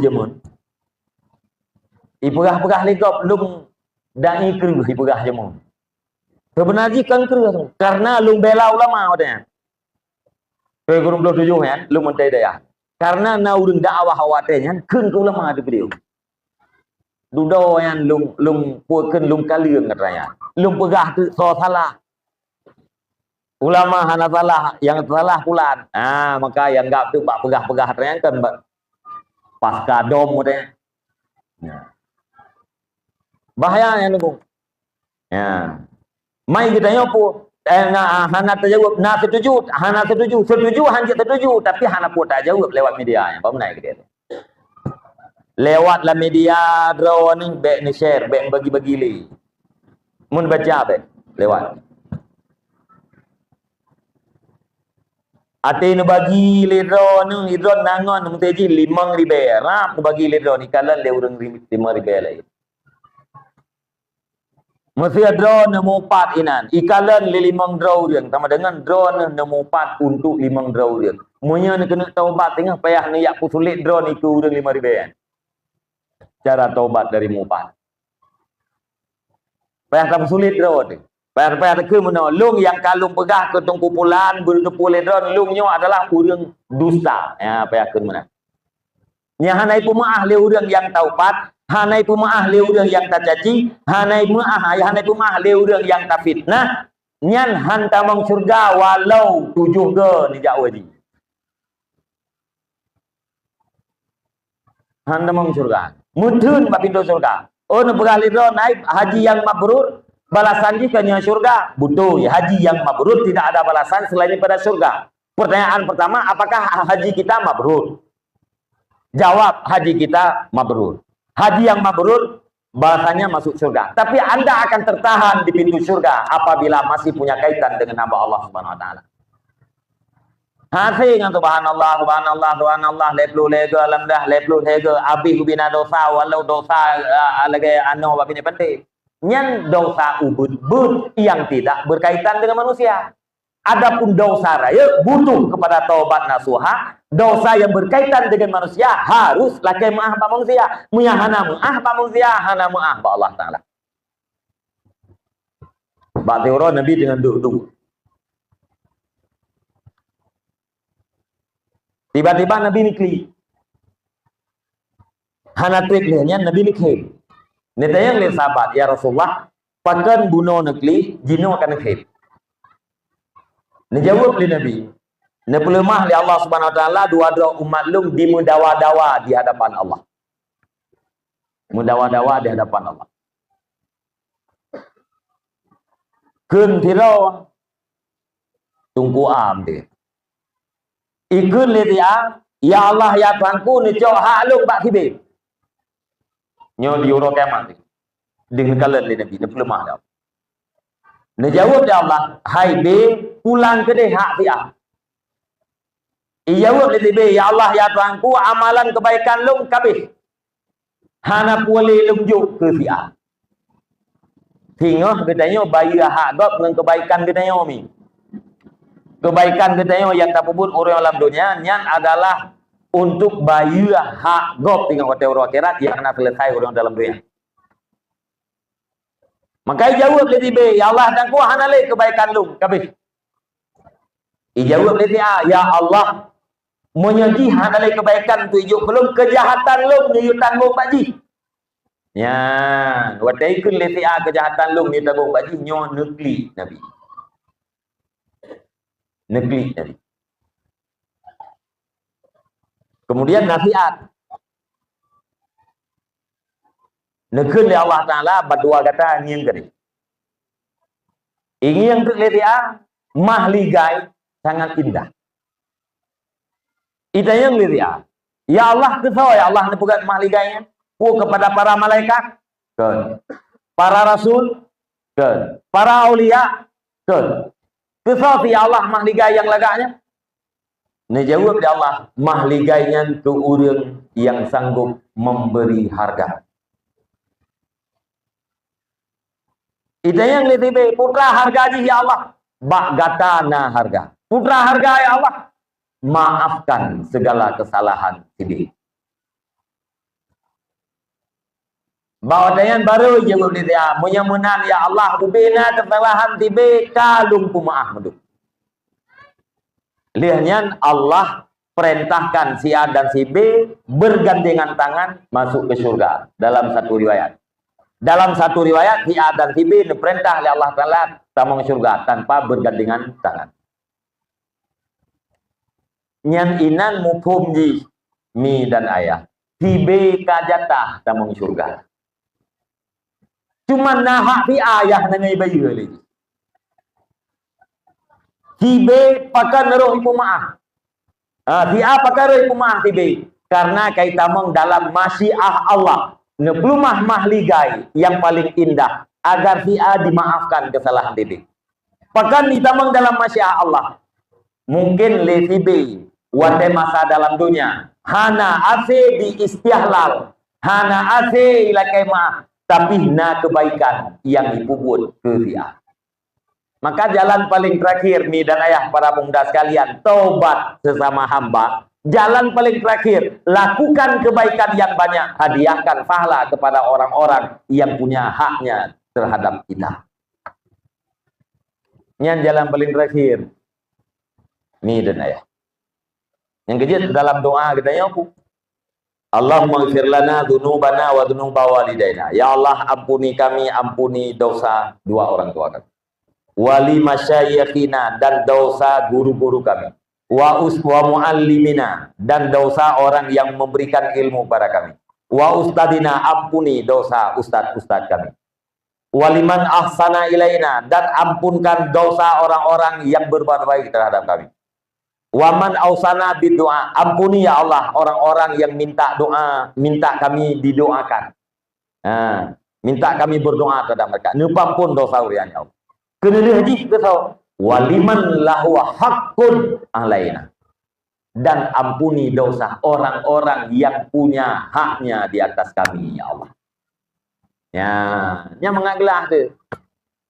je mun. Iperah-perah legap lung dai keruh iperah je mun. Sebenarnya kan keruh tu. Karena lung bela ulama katanya. Ke guru 27 kan, lung mentai daya. Karena na urang dakwah awatnya keun ke ulama tu beliau. Dudo yang lung puakeun lung kaliung katanya. Lung pegah tu so salah. Ulama hana salah, yang salah pulan. Maka yang enggak tu bak pegah-pegah katanya kan pasca dom katanya. Ya. Bahaya yang tu. Ya. Mai kita nyopo hana terjawab, setuju hanya setuju tapi hana pun tak jawab lewat media. Apa menaik ke dia tu? Lewatlah media draw ni baik ni share, baik bagi-bagi li. Mun baca baik lewat. Ate nu bagi li draw ni hidron nangon mungteji 5.000 rap bagi li draw ni kalan le urang 5.000 lai. Mesti draw nombor 4 inan. Ikalan li 5 draw riang sama dengan draw nombor 4 untuk 5 draw riang. Munya ni kena taubat tengah payah ni yak sulit draw ni ku urang 5.000 kan. Cara taubat dari mupat. Payah tak sulit draw tu. Payah ke mana lung yang kalung pegah ke tung kumpulan bertepul draw lungnyo adalah urang dusta. Ya payah ke mana. Nya hanai pemaah le urang yang taubat, hanai pemaah le urang yang tak caci, hanai pemaah le urang yang tak fitnah. Nyan hantamang surga walau 7 ke ni jak wadi. Hantamang surga. Mudun bab pintu surga. Oh nu pegah lidro naik haji yang mabrur, balasan dia kanya surga. Betul, ya, haji yang mabrur tidak ada balasan selain daripada surga. Pertanyaan pertama, apakah haji kita mabrur? Jawab, haji kita mabrur. Haji yang mabrur balasannya masuk surga. Tapi Anda akan tertahan di pintu surga apabila masih punya kaitan dengan hamba Allah Subhanahu wa taala. Hasil dengan subhanallah leplu lega lamdah leplu lega abih bina dosa walau dosa lagi anu bab ini penting. Nyan dosa ubud yang tidak berkaitan dengan manusia. Adapun dosa raya butuh kepada taubat nasuha. Dosa yang berkaitan dengan manusia harus laki maah ba manusia. Muyahana maah ba manusia, hana maah ba Allah taala. Ba teoro Nabi dengan duk. Tiba-tiba Nabi ni klik. Hana trik lihatnya Nabi ni klik. Netanya lihat sahabat, ya Rasulullah, pakan bunuh nekli, jino akan klik. Dijawab oleh Nabi. Nepelemah oleh Allah Subhanahu wa taala dua umat lum di mudawa-dawa di hadapan Allah. Mudawa-dawa di hadapan Allah. Kun tiro tungku am dia. Ikun le dia, ya Allah ya Tuhanku ni cok hak lung bak kibir. Nyo diuro kiamat. Dengan kalan le Nabi, nak lemah dah. Nak jawab dia Allah, hai be, pulang ke deh hak dia. Jawab le be, ya Allah ya Tuhanku amalan kebaikan lung kabeh. Hana boleh lung juk ke dia. Tengok katanya bayar hak gop dengan kebaikan katanya mi. Kebaikan kita yang tak pun orang alam dunia nyan adalah untuk bayar hak gop tinggal kata orang akhirat yang nak selesai orang dalam dunia. Maka jawab lebih be, ya Allah dan ku hana le kebaikan lu kabeh. Jawab lebih ya Allah menyaji hana le kebaikan tu ijuk belum kejahatan lu nyutan mu baji. Ya, watai kun lebih kejahatan lu nyutan mu baji nyo negeri Nabi. Negeri tadi. Kemudian nasihat. Negeri Allah Ta'ala berdua kata yang kering. Ini yang terlihat mahligai sangat indah. Itu yang lihat. Ya Allah kesal ya Allah bukan mahligainya. Kepada para malaikat. Ke. Para rasul. Ke. Para aulia. Ke. Kesal ya Allah mahligai yang lagaknya. Ini jawab ya Allah mahligainya ke orang yang sanggup memberi harga. Itu yang lebih putra harga ya Allah. Bak gatana harga. Putra harga ya Allah. Maafkan segala kesalahan ini. Bawa dayan baru je boleh dia. Munyamunan ya Allah ubina kesalahan tibe kalung kumaah menduk. Lihatnya Allah perintahkan si A dan si B bergandengan tangan masuk ke surga dalam satu riwayat. Dalam satu riwayat si A dan si B diperintah oleh Allah Taala tamang surga tanpa bergandengan tangan. Nyan inan mufhum ji mi dan ayah. Si B kajatah tamang surga. Cuma nahak si ayah nangai bayi lagi. Si B pakai naruh ibu maaf. Si A pakai naruh ibu maaf si B. Karena kait tamang dalam masyiah Allah. Neplumah mahligai yang paling indah. Agar si A dimaafkan kesalahan si B. Pakan ditamang dalam masyiah Allah. Mungkin le si B. Wate masa dalam dunia. Hana ase di istihlal. Hana ase ilakai maaf. Tapi na kebaikan yang dipuput ke dia. Maka jalan paling terakhir mi dan ayah para pemuda sekalian, taubat sesama hamba. Jalan paling terakhir, lakukan kebaikan yang banyak, hadiahkan pahala kepada orang-orang yang punya haknya terhadap kita. Ini jalan paling terakhir. Mi dan ayah. Yang kedua dalam doa kita apa? Allahumma ighfir lana dzunubana wa dzunuba walidaina. Ya Allah, ampuni kami, ampuni dosa dua orang tua kami. Wali masyayikhina, dan dosa guru-guru kami. Wa muallimina, dan dosa orang yang memberikan ilmu pada kami. Wa ustadina, ampuni dosa ustad-ustad kami. Waliman ahsana ilaina, dan ampunkan dosa orang-orang yang berbuat baik terhadap kami. Waman ausana bidoa, ampuni ya Allah orang-orang yang minta doa, minta kami didoakan. Minta kami berdoa terhadap mereka. Nupampun dosa urian ya Allah. Kena haji kita waliman lahu haqqun alaina. Dan ampuni dosa orang-orang yang punya haknya di atas kami ya Allah. Ya, yang mengagelah tu.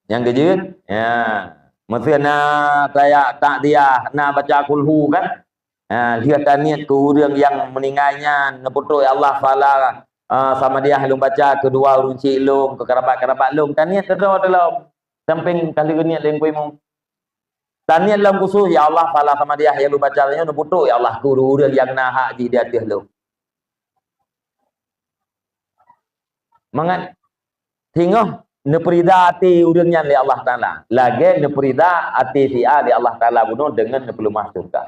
Yang kejut, ya. Masa nak saya tak dia nak baca kulhu kan, lihat niat tu orang yang meninggalnya neputu ya Allah fala sama dia belum baca kedua urun cik lum ke kerabat-kerabat lum taniat terus dalam samping kali niat yang kuimu taniat dalam khusus ya Allah fala sama dia yang lu bacanya neputu ya Allah guru orang yang nak haji dia teh lum mangat tengok neperida ati urangnya li Allah Ta'ala. Lagi neperida ati si A li Allah Ta'ala bunuh dengan nepelumah surga.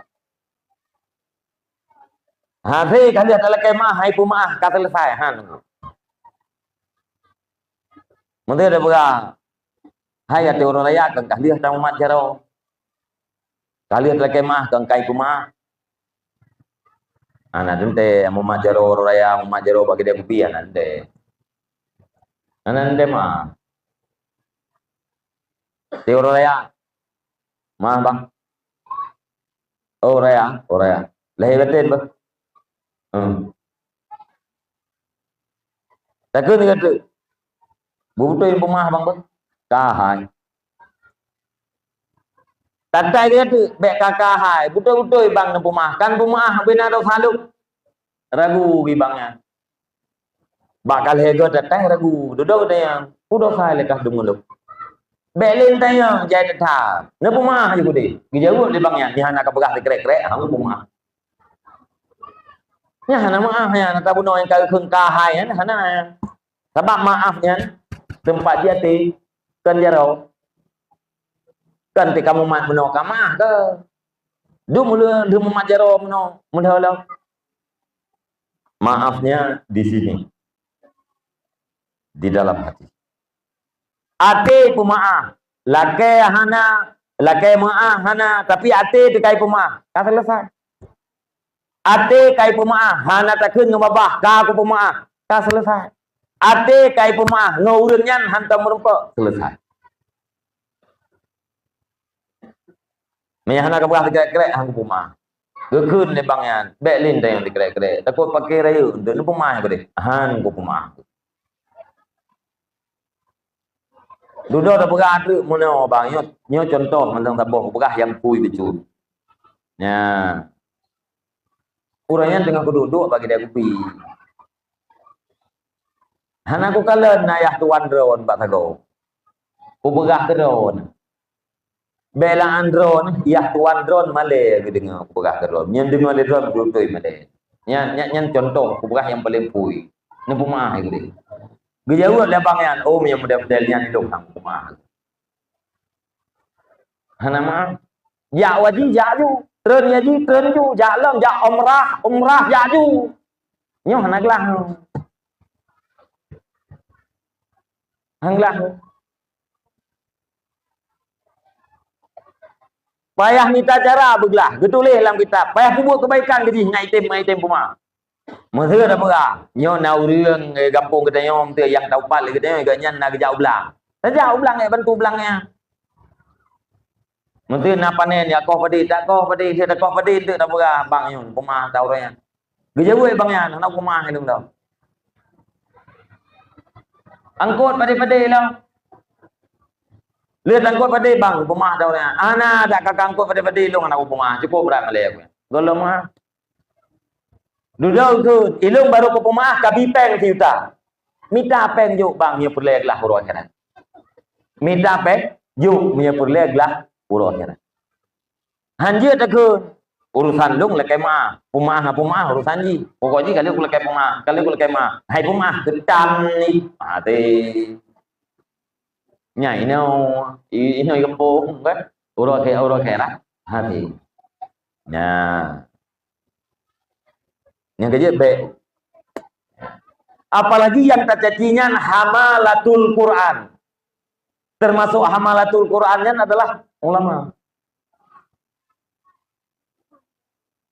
Hati kali ada kemah hai pumah kata selesai han. Menteri ada berang. Hai ati orang raya kan kali ada umat jaro. Kali ada kemah kan kai pumah. Anak dente umat jaro orang raya umat jaro bagi dia kopi anak dente. Anak dente mah Tiur raya, mah bang. Oh raya. Lahir batin bang. Takut ni kata, butuh yang pemah bang bang. Kahai. Tatai dia kata, bek kahai. Butuh bang ni pemah. Kan pemah benar dah saluk. Ragu bangnya. Bakal hego tatai ragu. Duduk dia yang, udah saya lekah denguluk. Belin tanya jadi tak. Ne pumah je kudi. Gijau di bangnya. Ni hana kabegah dikrek-krek, hang pumah. Nya hana maaf ya, nak bunuh yang kau keung kahai kan hana. Sebab maafnya tempat dia ti kan jarau. Kan ti kamu mat bunuh kamah ke. Du mula du mat jarau bunuh mudahlah. Maafnya di sini. Di dalam hati. Ate pemaaf, laki hana, laki maaf hana, tapi ate dikai pemaaf, kah selesai. Ate kai pemaaf, hana takun ngabah, kah aku pemaaf, kah selesai. Ate kai pemaaf, ngurunyan hantam merempak, selesai. Maya hana kabah dikrek-krek, hang pemaaf. Gekun le bangyan, beklin tayang dikrek-krek, takut pakai rayu, dan pemaaf bade, hang ku pemaaf. Duduk dah berah tu mana bang nyo contoh tentang tabuh berah yang pui becul. Ya. Urangnya dengan duduk bagi dia kopi. Hana ku kalen ayah tuan drone bak tago. Uberah ke drone. Belaan drone, ya tuan drone male ke dengar uberah ke drone. Nyen dengar le drone betul male. Nyen contoh uberah yang paling pui. Ni pumah ke. Gejauh lebang yan, oh yang model-model yang hidup hang pumah. Hana ma. Ya wajib ya ju. Tren ya ji, tren ju, ja lem, ja umrah ya ju. Nyo hana gelah. Hanglah. Payah minta cara beglah, getulih dalam kitab. Payah buat kebaikan gedi ngaitem puma. Masa dah berah. Nyo na urang kampung kita nyo tu yang tahu pat kita nyo ganya nak jauh belang. Jauh belang bantu belangnya. Mesti nak panen ya kau padi tak kau padi dia tak kau padi tu dah berah bang nyo puma tahu raya. Gejauh bang ya nak puma hidung dah. Angkut padi-padi lah. Lihat angkut pada bang, pemah tahu ni. Ana tak kakak angkut pada ilung anak pemah. Cukup berat malay aku. Golong mah. Duduk tu, ilung baru ke pemah, kabi peng tiuta. Minta peng juk bang, dia perleg lah urut kan. Minta peng juk, dia perleg lah urut kan. Hanjir tak ke urusan lung lekai mah, pemah urusan ji. Pokoknya kali aku lekai pemah, kali aku lekai mah. Hai pemah, ketam ni. Mati. Nhảy ini kampung kan udah kayak lah hati nah yang kerja baik apalagi yang tercacinya hamalatul Quran termasuk hamalatul Qurannya adalah ulama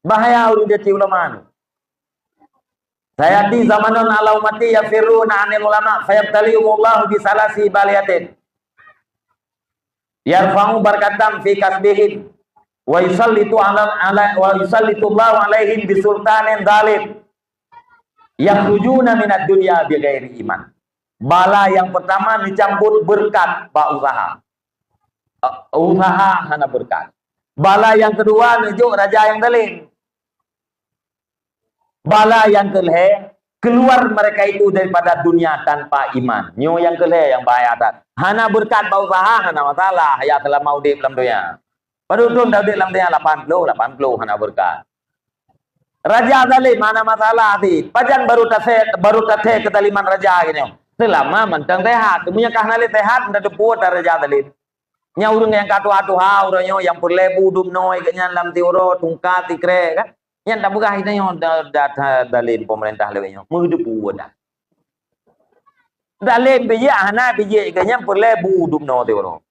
bahaya udah jadi ulama saya di zamanon ala umati yafiruna anil ulama fayabtaliumullahu bisalasi baliyatin yarfa'u barakatam fi kasbihim wa yusallitu wa yusallitu Allahu alaihim bisultanin zalim yakhrujuna minad dunya bighairi iman. Bala yang pertama dicambut berkat ba usaha hana berkat. Bala yang kedua nunjuk raja yang zalim. Bala yang kelih keluar mereka itu daripada dunia tanpa iman. Nyo yang kelih yang bahaya tak. Hana berkat bau usaha hana masalah. Ya telah mau di dalam dunia. Padahal dah di dalam dunia 80 hana berkat. Raja zalim mana masalah ti. Pajan baru tasek ketaliman raja gini. Selama mentang sehat, punya kahna le sehat ndak depuat raja zalim. Nya urang yang katu-atu ha urang yang perlebu dum noi kenya lam ti uro tungkat ti kre kan. Yang tak berah kita yang data dalil pemerintah lewatnya mengedepu dah. Dalil bija hana bija kanya perle budum no teoro.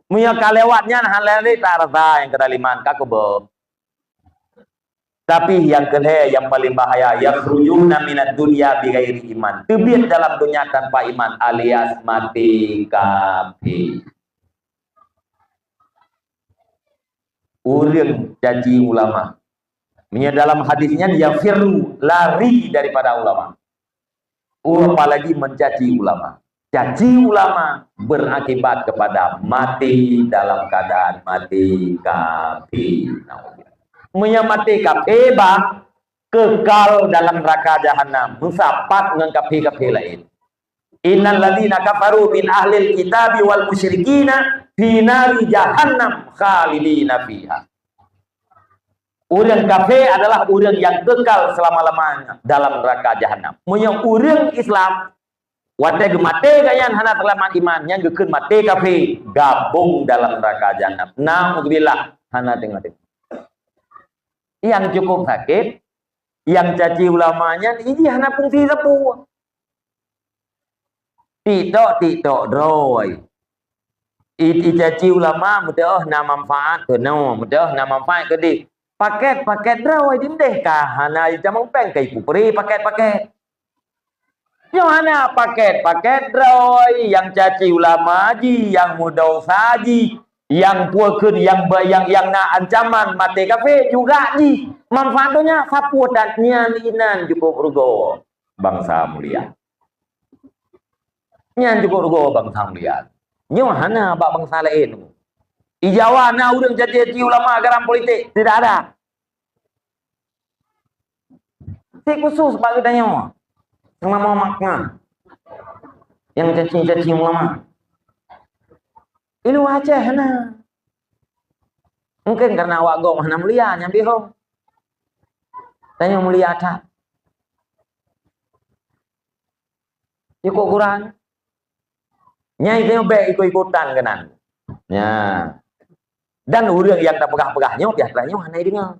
Muya kalewatnya halale tak rasa yang kedaliman kakebo. Tapi yang kedua yang paling bahaya yakhrujuna minad dunya bighairi iman. Terbit dalam dunia tanpa iman alias mati kafir. Urang janji ulama. Dalam hadisnya dia firru lari daripada ulama. Apalagi mencaci ulama. Caci ulama berakibat kepada mati dalam keadaan mati kafir. Mati kafir kekal dalam neraka jahanam. Musapat dengan kafir-kafir lain. Innal ladzina kafaru min ahlil kitabi wal musyrikina fi nari jahannam khalidina fiha. Urang kafir adalah urang yang kekal selama-lamanya dalam neraka jahanam. Munya urang Islam wate mate gayan hana selamat iman yang gekeun mate kafir gabung dalam neraka jahanam. Naudzubillah hana tengok. Yang cukup sakit yang caci ulamanya ini hana fungsi sapu. Titok droi. Itu caci ulama mudah na manfaat ke no, mudah na manfaat ke di. Paket rawai dindeh kah hana jamang peng kai pupri paket yo hana paket rawai yang caci ulama ji yang mudah saji yang puakeun yang na ancaman mati kafe juga ji manfaatnya sapu dan nyan inan cukup rugo bangsa mulia nyan cukup rugo bangsa mulia nyo hana bak bangsa lain. Ijawa na urang caci ulama garam politik tidak ada. Si khusus bagi tanya. Nama makna. yang caci-caci ulama. Ilu Aceh na. Mungkin karena awak gong mana mulia nyambi hong. Tanya mulia tak. Ikut Quran. Nyai tengok baik ikut-ikutan kenan. Ya. Dan orang yang tak pegah-pegahnya biasanya hanai dengar.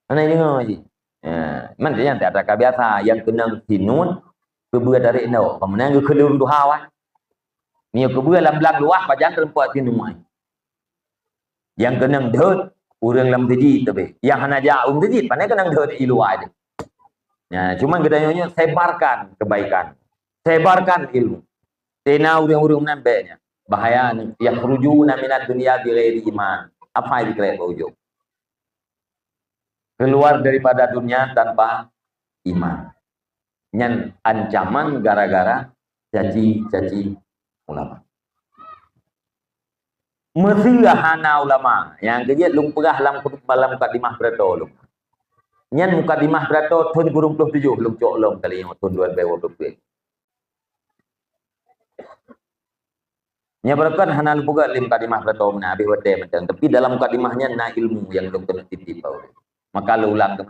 Hanai dengar je. Ya, mana yang tak ada biasa yang kena sinun kebuat dari no. Pemenang ke kelurun duhawan. Ni kebuat lam-lam luah pajang tempat sinun. Yang kena dot orang lam tejid tapi. Yang hana jauh tejid pandai kena dot ilu aja. Ya, cuma kita nyonya sebarkan kebaikan. Sebarkan ilmu. Tena orang-orang nampaknya. Bahaya yang rujuna minat dunia bighairi iman. Apa yang dikira ujung? Keluar daripada dunia tanpa iman. Yang ancaman gara-gara caci-caci ulama. Mesirah hana ulama. Yang kejadian lung pegah malam mukadimah berato lung. Yang mukadimah berato tahun 27 lung cok lung kali yang tahun 2020. Nya berakan hana buka lim mukadimah berato mana habis wate macam. Tapi dalam mukadimahnya na ilmu yang lung kena titip bau. Maka lu ulang.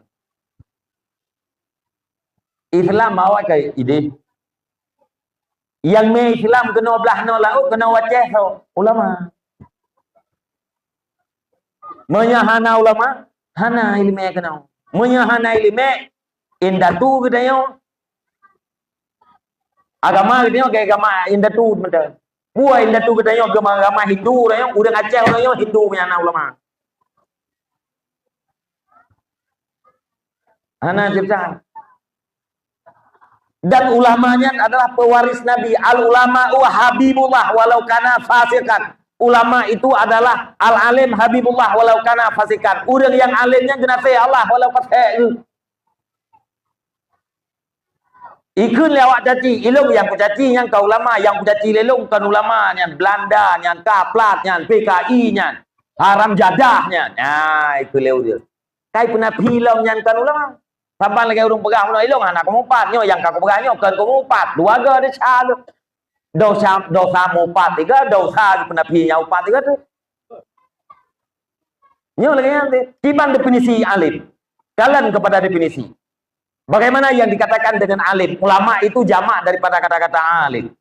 Islam bawa ke ide. Yang me Islam kena belah no laut kena waceh so ulama. Menyahana ulama, hana ilmu kena. Menyahana ilmu indatu kita yo. Agama kita yo kayak agama indatu macam. Buah indatu kita yo agama Hindu yo, udah Aceh yo Hindu punya anak ulama. Hana cerita. Dan ulamanya adalah pewaris Nabi. Al ulama habibullah walau kana fasikan. Ulama itu adalah al-alim habibullah walau kana fasikan. Orang yang alimnya jenazah Allah walau fasik. Ikun lewat caci, ilmu yang kucaci yang kau ulama, yang kucaci lelong kan ulama yang Belanda, yang Kaplat, yang PKI, yang haram jadahnya. Nah, itu lewat dia. Kai pernah film yang kan ulama. Sampai lagi orang pegang mana ilong anak kamu empat nyo yang kamu pegangnya kan kamu empat dua ga ada calu dosa empat tiga dosa penapinya empat tiga tu nyo lagi nanti tiban definisi alim kalian kepada definisi bagaimana yang dikatakan dengan alim ulama itu jamak daripada kata-kata alim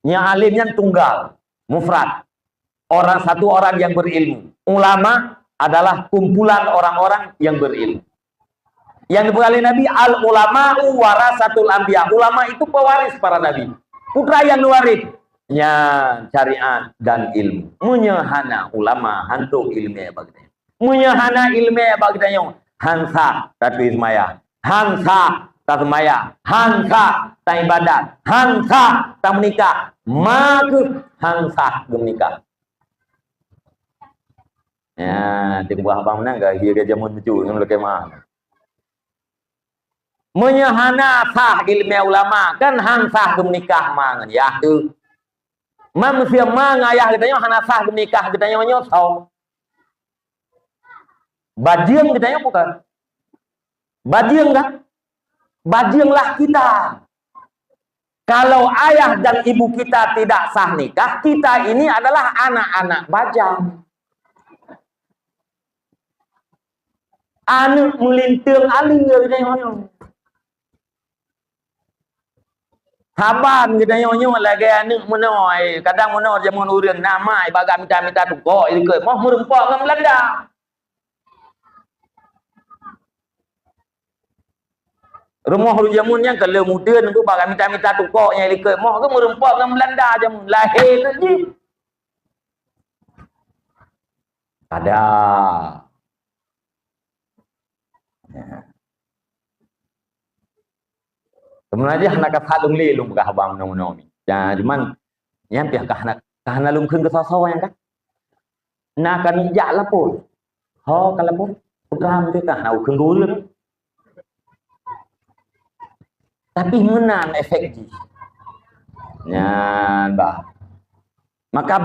yang alimnya tunggal mufrad orang satu orang yang berilmu ulama adalah kumpulan orang-orang yang berilmu. Yang dibekali Nabi al-ulama'u warasatul anbiya. Ulama itu pewaris para nabi. Putra yang waris nya syariat dan ilmu. Menyahana ulama hantu ilmu bagdanya. Menyahana ilmu bagdanya. Hansa tatu ismaya. Hansa tasmaya. Hansa ta ibadat. Hansa ta menikah. Maka hansa menikah. Ya, tiba abang menang gak dia jamun mecu dengan lekemah. Menyahana sah ilmu ulama kan hang sah menikah mangan ya tu manusia mangayah kita hana sah menikah kita nyosau bajing kita bukan bajing kan bajinglah kita kalau ayah dan ibu kita tidak sah nikah kita ini adalah anak-anak bajang anu melintung aling kita Haban kita nyonya lagi anak menoi kadang menoi jamun urang nama bagai minta tukok itu ke mau merempok dengan Belanda rumah lu jamunnya kalau muda tu bagai minta tukoknya itu ke mau ke merempok dengan Belanda jamun lahir tu ada Kemudian dia nak kata lung li lung begah abang nong ni. Ya, cuman yang pihak kahana lung khun ke soso yang kan. Nak kan jak lah pun. Ho kalau pun pegang tu kahana khun dulu. Tapi menan efek ji. Ya, bah. Maka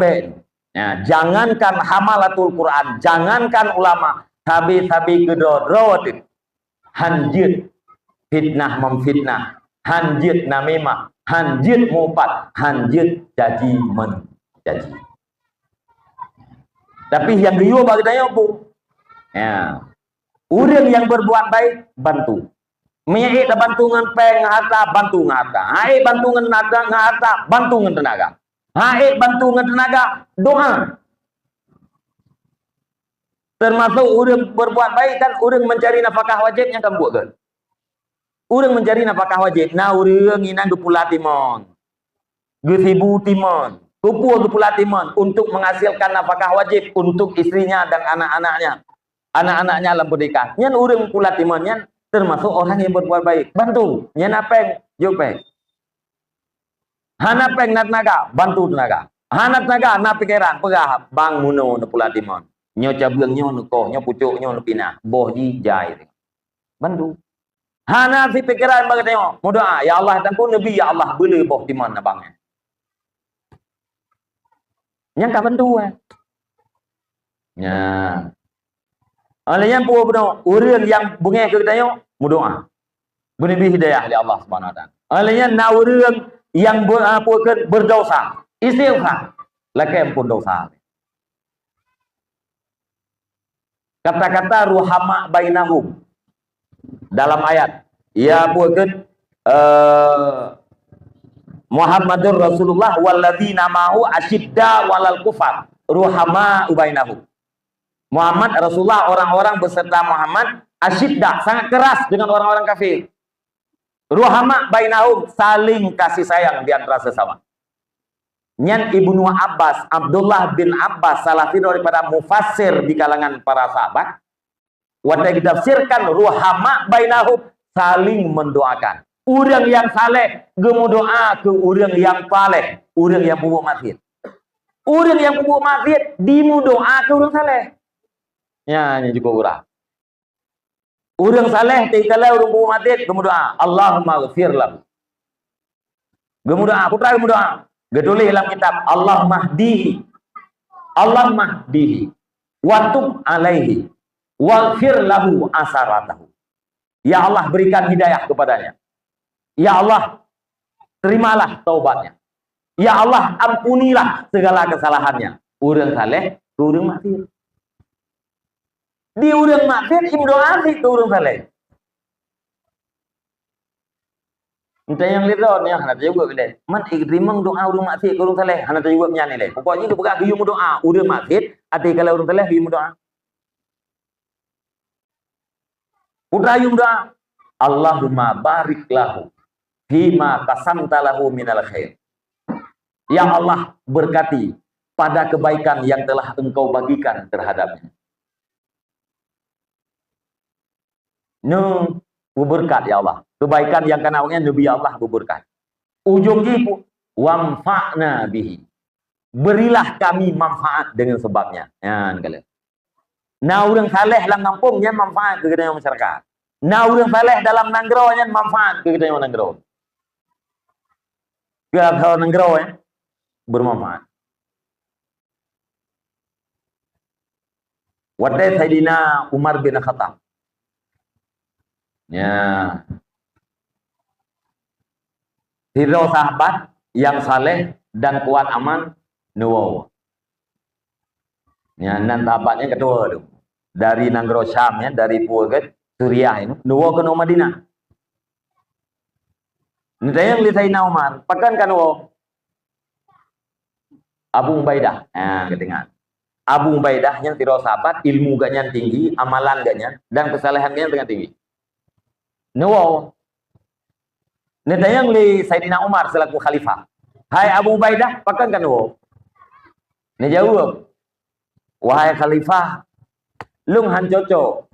ya, jangankan hamalatul Quran, jangankan ulama, tapi gedor hanjit fitnah memfitnah. Hanjit namimah, hanjit mupat, hanjit jaji menjaji. Tapi yang dia bagi tanya apa? Ya. Orang yang berbuat baik bantu. Menyait bantu ngan peng harta, bantu ngan harta. Hai bantu ngan harta, bantu ngan tenaga. Hai bantu ngan tenaga, doa. Termasuk orang berbuat baik kan orang mencari nafkah wajib yang kamu buat kan. Orang mencari nafkah wajib. Nah orang inang gepula timon. Gesibu timon. Kumpul gepula timon untuk menghasilkan nafkah wajib untuk istrinya dan anak-anaknya. Anak-anaknya dalam pernikahan. Nyan orang pula timon nyan termasuk orang yang berbuat baik. Bantu. Nyan apeng, jopeng. Hanapeng na tenaga, bantu tenaga. Hanap tenaga, na pikiran, pegah bang muno na pula timon. Nyo cabang nyo nukoh, nyo pucuk nyo pinah, boh ji jai. Bantu. Hana si pikiran bagi tengok, mau doa, ya Allah tanpa Nabi ya Allah boleh boh timon na bangnya. Yang tak bantu Ya. Oleh yang puas benar, orang yang bunga ke tengok, mau doa. Beri hidayah oleh Allah Subhanahu wa taala. Oleh yang na orang yang berdosa, istighfar, lakem pun dosa. Kata-kata ruhama bainahum dalam ayat ya bukan Muhammadur Rasulullah walladzina ma'hu asyidda walal kufar ruhama bainahum. Muhammad Rasulullah orang-orang beserta Muhammad asyidda sangat keras dengan orang-orang kafir. Ruhama bainahum saling kasih sayang di antara sesama. Nyan Ibnu Abbas, Abdullah bin Abbas, salah satu daripada mufassir di kalangan para sahabat. Wadai ditafsirkan ruhama bainahum saling mendoakan. Orang yang saleh gemu doa ke orang yang saleh, orang yang bubuk maksiat. Orang yang bubuk maksiat dimu doa ke orang saleh. Ya, ini juga urang. Orang saleh tikala orang bubuk maksiat gemu doa, Allahumma ghfir lahu. Gemu doa, putra gemu doa. Getulis dalam kitab Allah mahdihi wa tub alaihi waghfir lahu asaratahu. Ya Allah berikan hidayah kepadanya. Ya Allah terimalah taubatnya. Ya Allah ampunilah segala kesalahannya. Urang saleh ke urang maksiat. Di urang maksiat im doa ke urang saleh. Entah yang lihat ni, hana juga bila. Man ikrimang doa urang maksiat ke urang saleh, hana juga menyanyi leh. Pokoknya tu bukan hiu doa urang maksiat, ati kalau urang saleh hiu doa. Putra hiu doa, Allahumma barik lahu fima qasamta lahu minal khair. Ya Allah berkati pada kebaikan yang telah Engkau bagikan terhadapnya. Berkat ya Allah. Kebaikan yang kenalnya Nabi Allah berkat. Ujungnya pun wamfa'na bihi. Berilah kami manfaat dengan sebabnya. Ya, kalian. Nah, orang saleh dalam kampungnya manfaat ke kita masyarakat. Nah, orang saleh dalam nanggronya manfaat ke kita nanggro. Ke nanggro ya bermanfaat. Wadai Sayyidina Umar bin Khattab. Ya. Hero sahabat yang saleh dan kuat aman nuwo. Ya, dan sahabatnya kedua tu. Dari Nanggro Syam ya, dari Puaget Suriah ini nuwo ke Madinah. Ini yang li Sayyidina Umar, pakan kan nuwo. Abu Ubaidah. Ya, kedengar. Abu Ubaidah yang hero sahabat, ilmu gaknya tinggi, amalan gaknya dan kesalehannya dengan tinggi. Nuwo. Nita yang li Sayyidina Umar selaku khalifah. Hai Abu Ubaidah, pakan kan nuwo? Ni jawab. Wahai khalifah, lung han cocok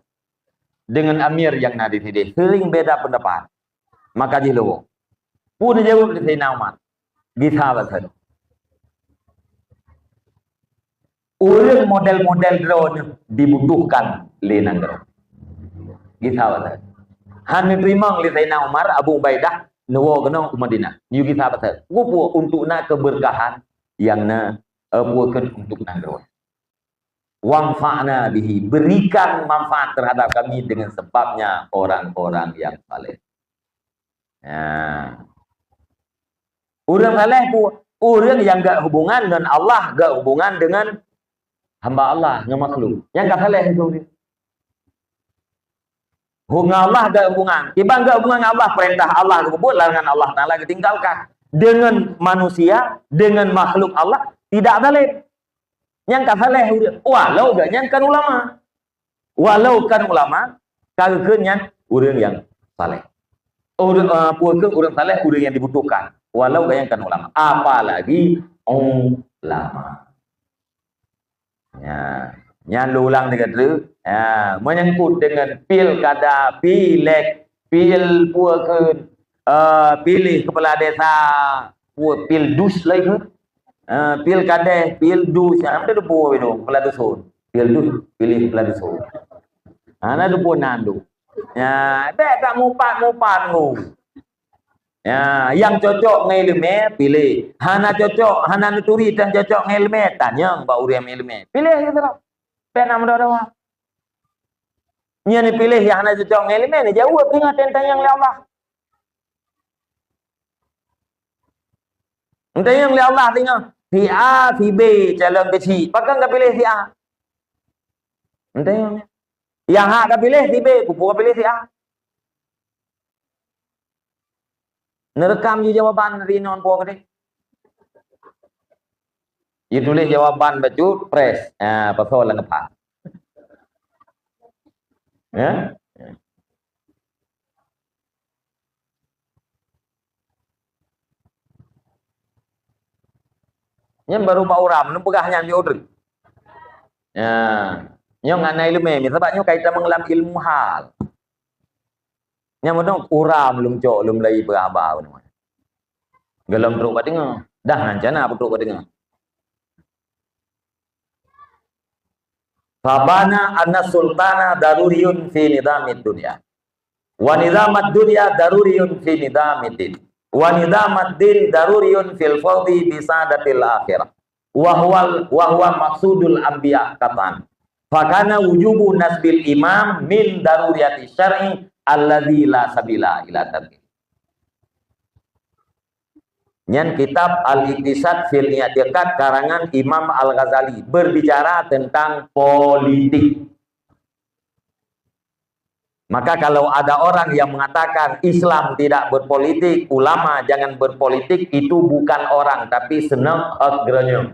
dengan amir yang nadi sini. Sering beda pendapat. Maka jilu. Pun jawab li Sayyidina Umar. Gita bahasa. Orang model-model drone dibutuhkan li nanggro. Gita bahasa. Han terima li Sayyidina Umar, Abu Ubaidah nuwo kena ke Madinah. Niu kita kata, gupu untuk nak keberkahan yang na bukan untuk nanggro. Wamfa'na bihi, berikan manfaat terhadap kami dengan sebabnya orang-orang yang saleh. Ya. saleh pun orang yang gak hubungan dengan Allah, gak hubungan dengan hamba Allah, dengan makhluk. Yang gak saleh itu dia. Hubungan Allah gak hubungan. Tiba gak hubungan Allah, perintah Allah disebut, larangan Allah Ta'ala ditinggalkan. Dengan manusia, dengan makhluk Allah, tidak saleh. Yang gak saleh dia. Walau gak kan ulama. Walau kan ulama, kagaknya orang yang saleh. Orang saleh, orang yang dibutuhkan. Walau gak kan ulama. Apalagi ulama. Ya, yang ulang dengan itu, ya, menyangkut dengan pilkada, pilek, pilih kepala desa, pildus lagi, pilkada, pildus, apa tu buat itu, kepala dusun, pildus, pilih kepala dusun. Ana tu pun nandu. Ya, tak mupat mu. Ya, yang cocok dengan ilmu pilih. Hana cocok, hana nuturi dan cocok dengan ilmu, tanya mbak uriam ilmu. Pilih gitu lah. Pena mendoa. Nya ni pilih yang hana cocok dengan ilmu ni jawab dengan tentang yang Allah. Tentang yang Allah tengok. Si A, si B calon ke C. Pakai enggak pilih si A. Tentang yang A enggak pilih si B, kupu pilih si A. Nerekam je jawaban dari non puak ni. Dia tulis jawaban baju press. Pasal lang apa? Ya. Yang baru Pak Uram, nu pegahnya ni order. Ya. Yang nganai ilmu ni sebabnya kaitan mengelam ilmu hal. Yang mana uram lum cok lum lagi berabau ni. Gelam teruk kat dengar. Dah nancana apa teruk kat dengar. Fabana anna sultana daruriyun fi nidamid dunya. Wa nidamad dunya daruriyun fi nidamid din. Wa nidamad din daruriyun fil fawdi bi sadatil akhirah. Wa huwa maqsudul anbiya katan. Fakana wujubu nasbil imam min daruriyati syar'i alladzi la sabila ila tarki. Nyan kitab Al-Iqtisad fil I'tiqad karangan Imam Al-Ghazali berbicara tentang politik. Maka kalau ada orang yang mengatakan Islam tidak berpolitik, ulama jangan berpolitik, itu bukan orang tapi senang agernya.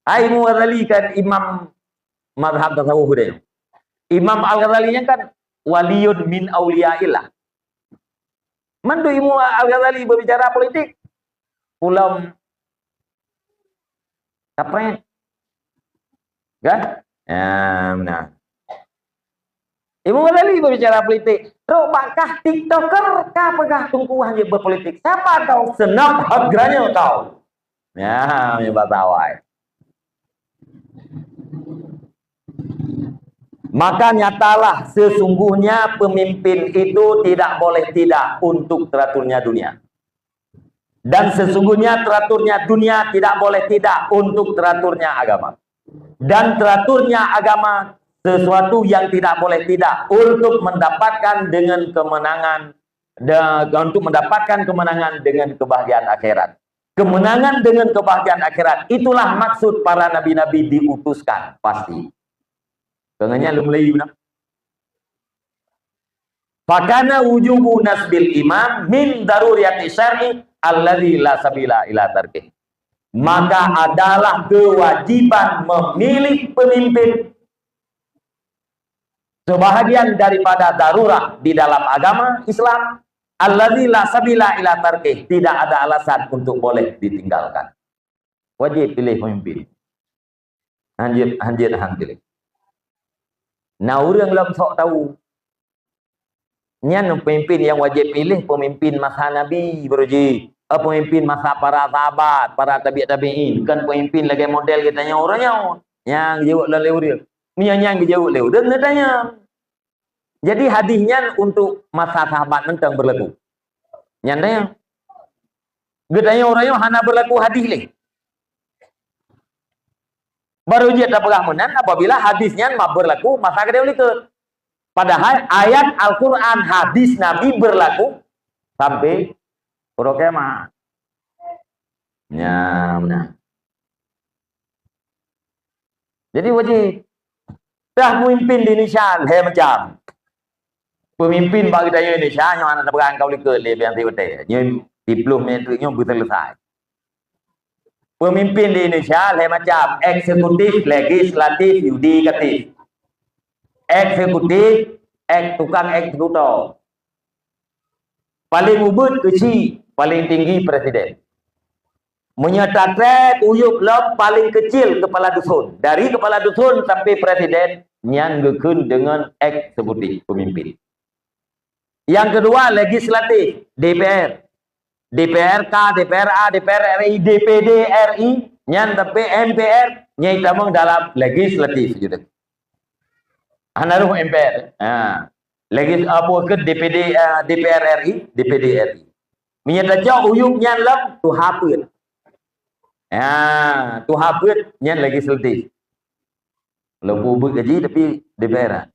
Imam Al-Ghazali kan imam mazhab tasawuf dia. Imam Al-Ghazali kan waliyun min awliyaillah. Mandu Imam Al-Ghazali berbicara politik. Ulam apa? Kan? Nah. Imam Ghazali berbicara politik. Terus bakah TikToker kah pegah tungkuhan je berpolitik. Siapa tahu senap harganya tahu. Ya, nyoba tawai. Maka nyatalah sesungguhnya pemimpin itu tidak boleh tidak untuk teraturnya dunia. Dan sesungguhnya teraturnya dunia tidak boleh tidak untuk teraturnya agama. Dan teraturnya agama sesuatu yang tidak boleh tidak untuk mendapatkan dengan kemenangan, untuk mendapatkan kemenangan dengan kebahagiaan akhirat. Kemenangan dengan kebahagiaan akhirat itulah maksud para nabi-nabi diutuskan pasti. Dengannya lu mulai benar. Fakana wujubu nasbil imam min daruriyati syar'i alladzi la sabila ila tarkih. Maka adalah kewajiban memilih pemimpin sebahagian daripada darurat di dalam agama Islam alladzi la sabila ila tarkih, tidak ada alasan untuk boleh ditinggalkan. Wajib pilih pemimpin. Anjir. Nah, orang belum sok tahu. Nyan pemimpin yang wajib pilih pemimpin masa Nabi beruji. Pemimpin masa para sahabat, para tabi'in. Bukan pemimpin lagi model katanya orangnya. Yang jauh leleu dia. Yang jauh leleu. Dan tanya. Jadi hadisnya untuk masa sahabat tentang berlaku. Nyandanya. Katanya orangnya hana berlaku hadis leh. Baru dia tak pegang menan apabila hadisnya berlaku masa kedua likut. Padahal ayat Al-Quran, hadis Nabi berlaku sampai pura kiamat. Ya, benar. Jadi wajib dah pemimpin di Indonesia macam pemimpin bagi daya Indonesia yang anak berang kau lihat lebih yang tiba-tiba yang diploma itu yang selesai. Pemimpin di Indonesia macam eksekutif, legislatif, yudikatif. Eksekutif, tukang eksekutor. Paling ubud kecil, paling tinggi presiden. Menyatakan uyuk lop paling kecil kepala dusun. Dari kepala dusun sampai presiden nyanggekeun dengan eksekutif pemimpin. Yang kedua legislatif, DPR. DPRK, DPRA, DPR RI, DPD RI, nyan tapi MPR nyai tamang dalam legislatif gitu. Anaruh MPR. Legis apa ke DPD DPR RI, DPD RI. Menyatakan uyuk nyan lop tu haput. Tu haput nyan legislatif. Lebu bergaji tapi DPR.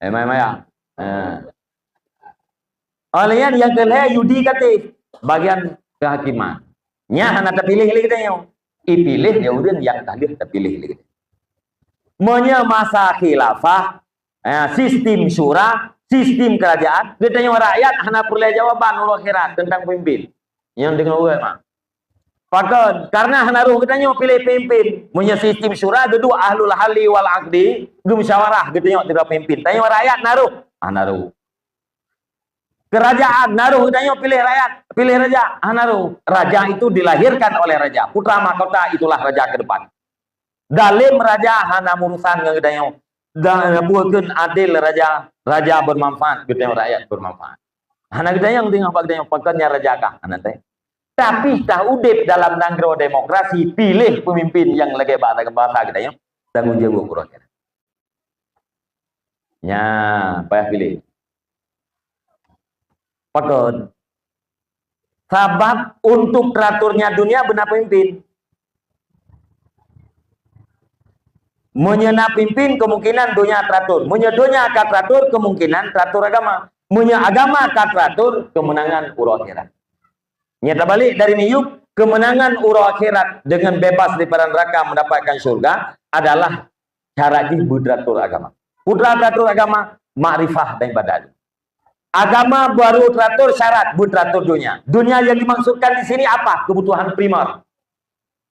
Maya. Olehnya yang kelih yudikatif, bagian kehakiman. Nya hana terpilih lagi tanya. Ipilih dia udah yang tadi terpilih lagi. Menya masa khilafah, sistem syura, sistem kerajaan, dia tanya rakyat hana perlu jawaban ulul akhirat tentang pemimpin. Yang dengan gue mah. Fakon, karena hanaruh katanya pilih pemimpin. Punya sistem syura dua ahlul halli wal aqdi, musyawarah katanya tidak pemimpin. Tanya rakyat naruh, naruh. Kerajaan naruh katanya pilih rakyat, pilih raja, naruh. Raja itu dilahirkan oleh raja. Putra mahkota itulah raja ke depan. Dalam raja hana urusan katanya dan buatkan adil raja, raja bermanfaat katanya rakyat bermanfaat. Hana katanya yang tinggal katanya pakannya raja kah nanti. Tapi tahu udip dalam negara demokrasi pilih pemimpin yang lagi bahasa kita ya tanggung jawab kurang. Ya, payah pilih. Pakon. Sabab untuk teraturnya dunia benar pemimpin. Menyena pimpin kemungkinan dunia teratur. Dunia akan teratur kemungkinan teratur agama. Agama akan teratur kemenangan urut akhirat. Nyata balik dari niup kemenangan urut akhirat dengan bebas daripada neraka mendapatkan surga adalah cara budratur agama. Budratur agama makrifah dan ibadah. Agama baru teratur syarat budratur dunia. Dunia yang dimaksudkan di sini apa? Kebutuhan primer.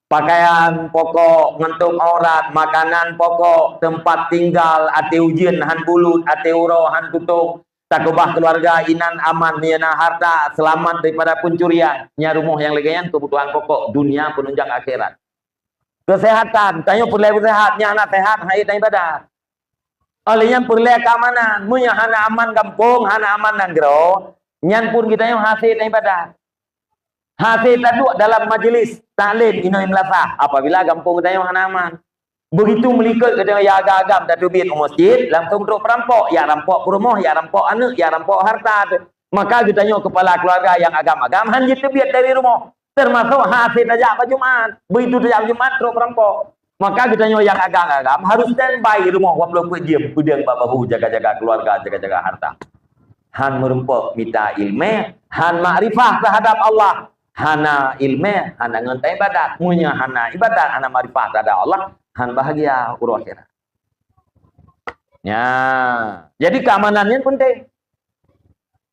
Pakaian pokok, ngentuk aurat, makanan pokok, tempat tinggal, ate ujian, han bulut, ate uro, han tutung. Takubah keluarga inan aman miana harta selamat daripada pencurian nya rumah yang legayan kebutuhan pokok dunia penunjang akhirat. Kesehatan tanya perlu sehatnya anak sehat hai tanya ibadah. Olehnya perlu keamanan munya hana aman kampung hana aman nanggro nyan pun kita yang hasil tanya ibadah. Hasil tadu dalam majelis taklim inoim lafah apabila kampung kita yang hana aman. Begitu melihat kita ya agam dan duit masjid langsung untuk perampok ya rampok rumah ya rampok anak ya rampok harta maka kita tanya kepala keluarga yang agam-agam hanya terbiat dari rumah termasuk hasil aja apa Jumat begitu aja Jumat terus perampok maka kita tanya yang agam-agam harus standby rumah walaupun diam kudang babahu jaga-jaga keluarga jaga-jaga harta han merempok minta ilmu han makrifah terhadap Allah hana ilmu hana ngentai ibadat munya hana ibadat hana makrifah terhadap Allah han bahagia urut akhirat. Ya, jadi keamanannya penting.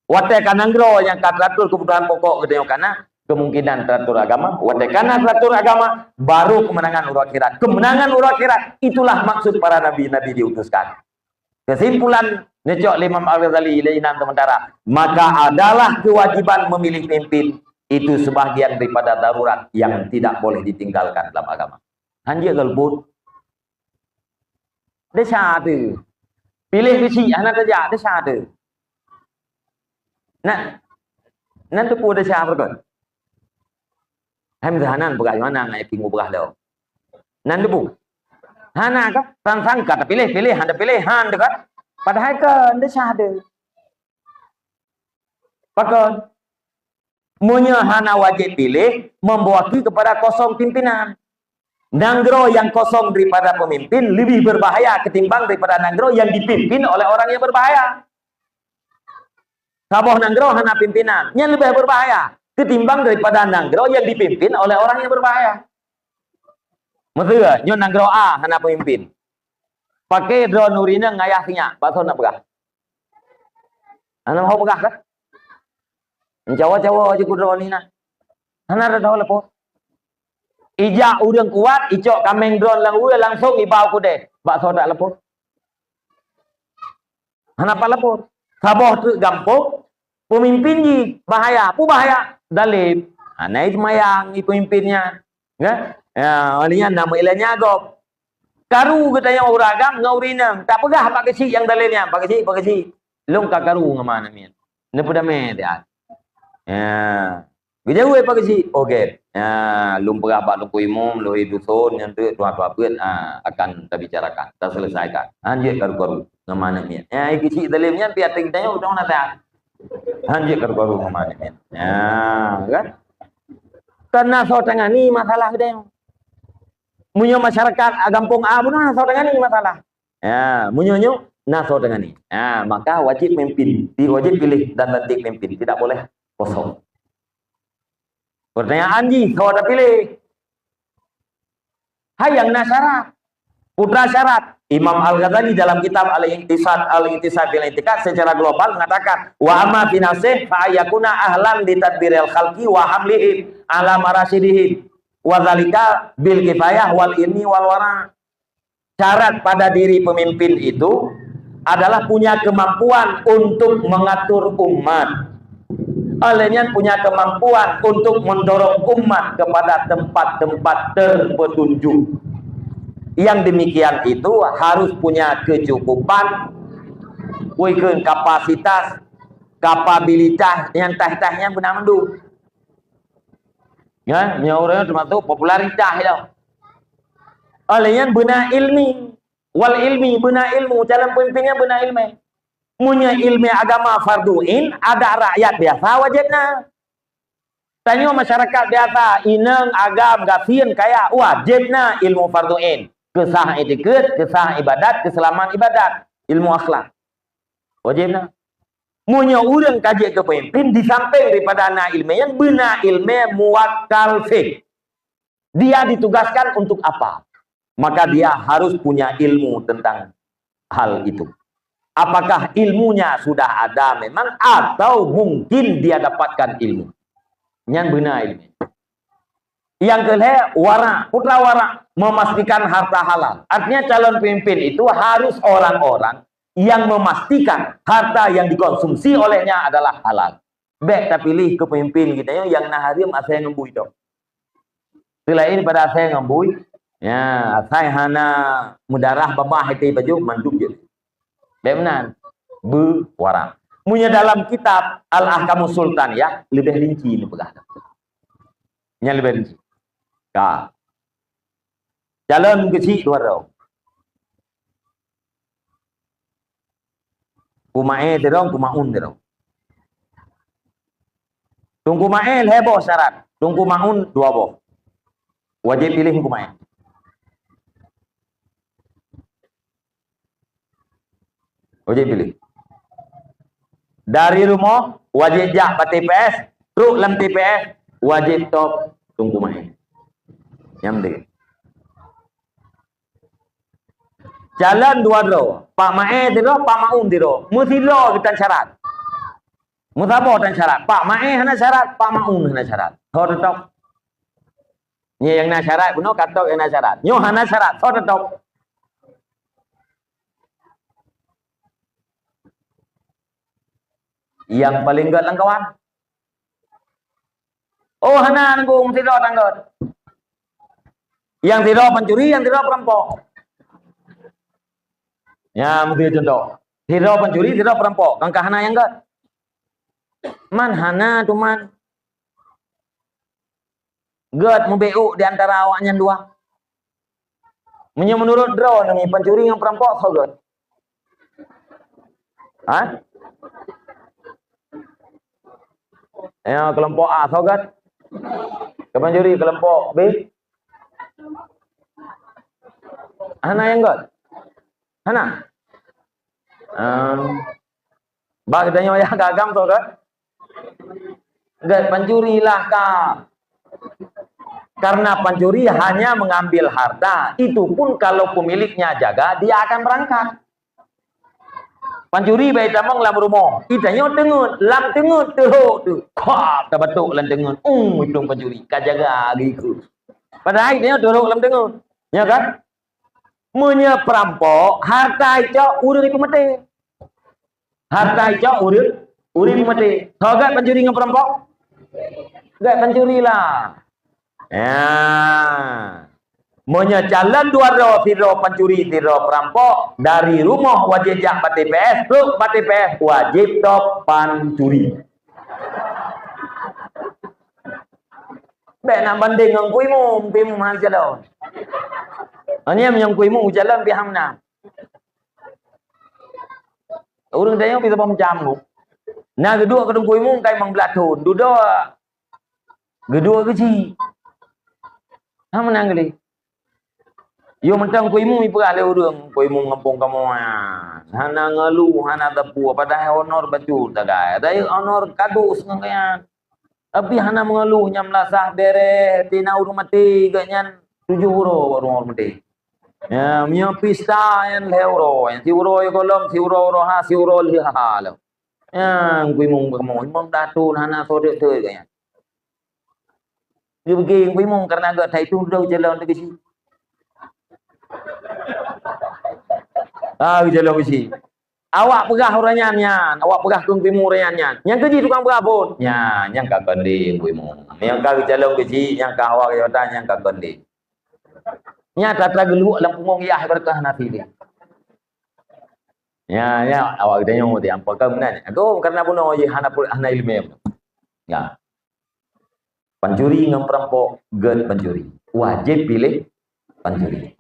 Wate kananggro yang teratur kebutuhan pokok gitu karena kemungkinan teratur agama, wate kana teratur agama baru kemenangan urut akhirat. Kemenangan urut akhirat itulah maksud para nabi-nabi diutuskan. Kesimpulan Necok Imam Al-Ghazali ilainan sementara, maka adalah kewajiban memilih pemimpin itu sebagian daripada darurat yang tidak boleh ditinggalkan dalam agama. Hanya galbut dia syadu pilih kecil anak saja dia syadu nanti pun dia syadu kan hamdanan bagaimana ngai pingu berah dah nanti pun hana kan sang kata pilih anda pilih han dekat padahal kan dia syadu pakon munya hana wajib pilih membawahi kepada kosong pimpinan Nanggro yang kosong daripada pemimpin lebih berbahaya ketimbang daripada nanggro yang dipimpin oleh orang yang berbahaya. Saboh nanggro hana pimpinan, yang lebih berbahaya ketimbang daripada nanggro yang dipimpin oleh orang yang berbahaya. Maksudnya, nyon nanggro A hana pemimpin. Pakai drone nurina ngayahnya, bakso nak pegah. Anak mau pegah kan? Jawa-jawa aja ku drone ni nah. Hana ada tahu lepo. Ijak udang kuat, icok kameng drone langsung ibau ku deh. Bakso tak lepo. Hana pa lepo. Saboh tu gampang. Pemimpin ji bahaya, pu bahaya. Dalim. Naik mayang i pemimpinnya. Ya? Walinya nama ilahnya agop. Karu katanya uragam ngaurinam. Tak pegah pak kecil yang dalamnya. Pak kecil. Long ka karu ngamana min. Ne pada me dia. Ya. Gejauh pak kecil. Okey. Ya, lum pegah pak luku imum, luhi dusun yang tu tua-tua pun akan kita bicarakan, kita selesaikan. Anjir karu-karu ngamana min. Ya, kecil dalamnya biar kita udah nata. Anjir karu-karu ngamana min. Ya, kan? Karena so tengani masalah dia. Munyo masyarakat gampung A pun naso dengan ini masalah. Ya, munyo naso dengan ini. Ya, maka wajib memimpin, wajib pilih dan lantik memimpin, tidak boleh kosong. Pertanyaan ji, kau ada pilih. Hai yang nasyarat, putra syarat. Imam Al-Ghazali dalam kitab Al-Intisab bil I'tiqad secara global mengatakan wa amma binasih fa ayakuna ahlan di tadbiril khalqi wa hamlihim ala marasidihim. Wadzalika bil kifayah wal ilmi wal wara. Syarat pada diri pemimpin itu adalah punya kemampuan untuk mengatur umat. Olehnya punya kemampuan untuk mendorong umat kepada tempat-tempat terpetunjuk. Yang demikian itu harus punya kecukupan, kapasitas, kapabilitas yang tah-tahnya benar mendung. Ya, nyaurnya termasuk popularitas itu. Olehnya benar ilmi, wal ilmi benar ilmu, dalam pemimpinnya benar ilmu. Punya ilmu agama farduin, ada rakyat biasa wajibnya. Tanya masyarakat biasa, ineng agam gafin kaya wajibnya ilmu farduin. Kesah etikad, kesah ibadat, keselamatan ibadat, ilmu akhlak. Wajibnya. Munya urang kaji ke pemimpin di samping daripada anak ilmu yang benar ilmu muwakkal fiqh. Dia ditugaskan untuk apa? Maka dia harus punya ilmu tentang hal itu. Apakah ilmunya sudah ada memang atau mungkin dia dapatkan ilmu? Yang benar ilmu. Yang kedua, wara, putra wara, memastikan harta halal. Artinya calon pemimpin itu harus orang-orang yang memastikan harta yang dikonsumsi olehnya adalah halal. Baik kita pilih ke pemimpin kita yang naharim saya ngembui itu. Selain pada saya ngembui, ya saya hana mudarah babah itu baju manduk je. Benar, berwarang. Punya dalam kitab Al-Ahkamus Sultan ya lebih rinci ini pegah. Yang lebih rinci. Kak. Calon kecil dua roh. Kumae terong, kumaun terong. Tunggu mael heboh syarat. Tunggu maun dua boh. Wajib pilih kumae. Wajib pilih. Dari rumah wajib jak ke TPS, truk dalam TPS wajib top tunggu main. Yang penting. Jalan dua ro, Pak Mae tiro, Pak Maun tiro. Mesti lo kita syarat. Musabo dan syarat. Pak Mae hana syarat, Pak Maun hana syarat. Thor tok. Ni yang na syarat puno katok yang na syarat. Nyo hana syarat, thor tok. Yang paling gak langkawan. Oh hana nanggung tiro tanggot. Yang tiro pencuri, yang tiro perampok. Ya, mesti contoh. Tiro pencuri, tiro perampok. Kangkah hana yang gak. Man hana tu man. Gak membeu di antara awaknya dua. Menurut drone ni pencuri yang perampok so gak. Hah? Ya, kelompok A so gak. Ke pencuri kelompok B. Hana yang god. Hana. Bagi tanya yang gagam tu kan? Gak pencuri lah kak. Karena pencuri hanya mengambil harta. Itu pun kalau pemiliknya jaga, dia akan berangkat. Pencuri baik tamang lam rumah. Itanya tengut, lam tengut teruk tu. Kap tak betul lam tengut. Itu pencuri. Kau jaga gitu. Padahal itanya teruk lam tengut. Ya kan? Punya perampok, harta itu udah di mati. Harta itu udah di mati. Kau gak pencuri dengan perampok? Gak pencuri lah. Ya. Menyejalan dua tiro pencuri tiro perampok dari rumah wajib jak PTPS ke PTPS wajib top pencuri. Baik nak banding dengan kuimu mana jalan. Ini yang kuimu jalan piham na. Orang dia bisa macam tu. Nah kedua kedung kuimu kai mang belatun. Duduk kedua kecil. Ha menang kali. Yo mentang kuimu iperah le urang, kuimu ngampung kamu ya. Hana ngeluh, hana tepu, padahal honor betul tagai. Tapi honor kadu sengayan. Tapi hana mengeluh nyam lasah bere tina urung mati ganyan 7 euro urung mati. Ya, punya pista yang euro, yang si euro kolom, si euro ha, si euro liha lo. Ya, kuimu kamu, imam datun hana sore tu ganyan. Dia pergi kuimu karena agak tai tu dah jalan dekat sini. Jalan ke sini. Awak pegah orangnya, awak pegah kuimu orangnya. Yang keji tukang berabun. Ya, yang kak kendi kuimu. Yang kak jalan ke sini, yang kak awak jawatan, yang kak kendi. Nya tatra geluk dalam punggung yah berkah nanti dia. Ya, awak kita nyomo dia apa kau nanya. Aku karena puno je hana ilmu. Ya. Pencuri dengan perampok, gen pencuri. Wajib pilih pencuri.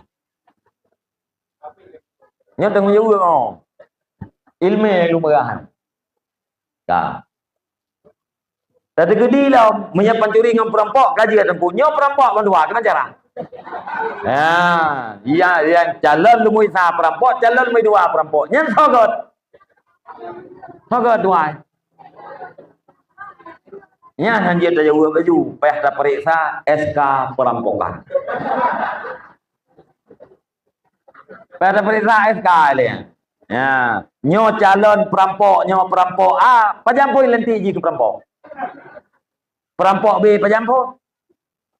Nya tanggung jawab kau. Ilmu lu merahan. Ya. Tadi gede lah, punya pencuri dengan perampok, kaji kata punya perampok berdua, kena cara. Ya, yang calon lumui sah perampok, calon lumui dua perampok. Yang sogot dua. Yang hanya dia jawab baju, payah tak periksa SK perampokan. Payah tak periksa SK dia. Ya, nyo calon perampok, nyo perampok A, pajampoi lenti ji ke perampok. Perampok B pajampoi.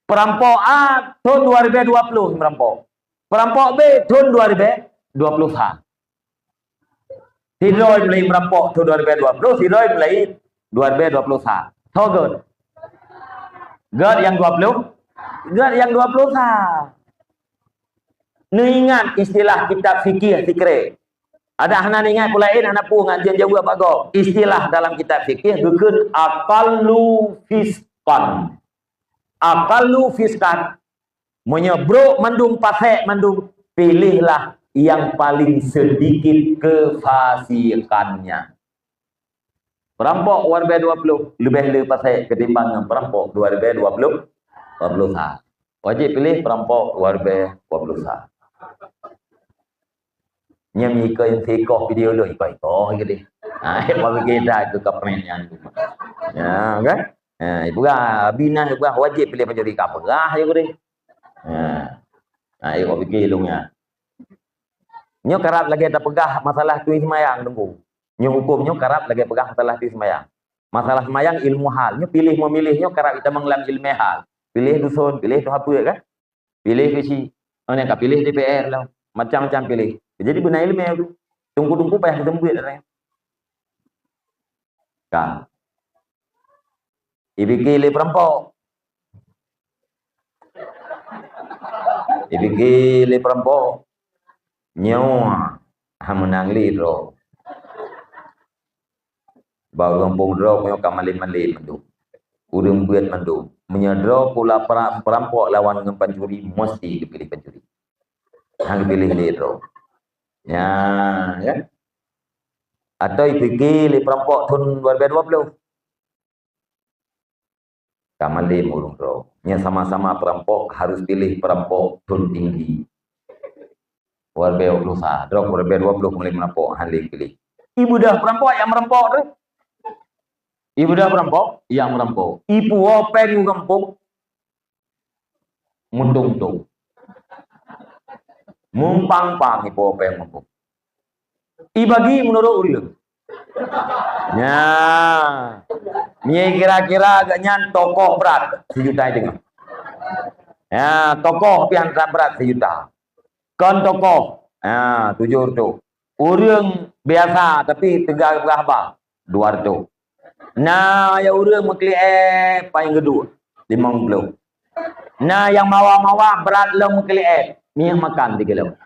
Perampok A tahun 2020 perampok. Perampok B tahun 2020 ha. Tidoi beli perampok tahun 2020, tidoi beli 2020 ha. Togut. God yang 20. God yang 20 ha. Ingat istilah kitab fikih fikre. Ada hana ingat pula hana pu ngajian jawab bago. Istilah dalam kitab fikih gekeun aqallu fisqan. Aqallu fisqan menyebruk mendung pasek mendung, pilihlah yang paling sedikit kefasikannya. Perampok 2020 lebih pasek ketimbang perampok 2020 wajib pilih perampok 2020 nyam iko yang teko video lo iko gitu. Mau kita itu kepenyan ya kan. Ibu bina ibu wajib pilih pencuri kapal ya gede. Ibu fikir lunya. Nyo kerap lagi ada pegah masalah tu semayang tunggu. Nyo hukum nyo kerap lagi pegah masalah tu semayang. Masalah semayang ilmu hal. Nyo pilih memilihnya kerap kita menglam ilmu hal. Pilih dusun, pilih tu apa kan? Pilih kesi. Orang yang pilih DPR lah. Macam-macam pilih. Jadi benar ilmu tu. Tunggu-tunggu payah ketemu duit orang. Kan. Ibiki le perampok. Ibiki le perampok. Nyawa menang li ro. Bau kampung ro punya kamali-mali mendu. Udung buat mendu. Menyedro pula perampok lawan dengan pencuri mesti dipilih pencuri. Hang pilih li ro. Ya. Atau ibiki le perampok tahun 2020. Kamali murung ro. Nya sama-sama perampok harus pilih perampok tun tinggi. Warbe 20 drop warbe 20 mulai merampok halik pilih. Ibu dah perampok yang merampok tu. Ibu dah perampok yang merampok. Ibu openg kampung mundung-dung. Mumpang-pang ibu openg kampung. Ibagi menurut uriang. Ya. Ni kira-kira agaknya tokoh berat sejuta tengok. Ya, tokoh pian berat sejuta. Kon tokoh. Ya, 700. Urang biasa tapi tegak berapa? 200. Nah, ya urang mekli paling kedua 50. Nah, yang mawa-mawa berat lo mekli minyak makan 3 kilo.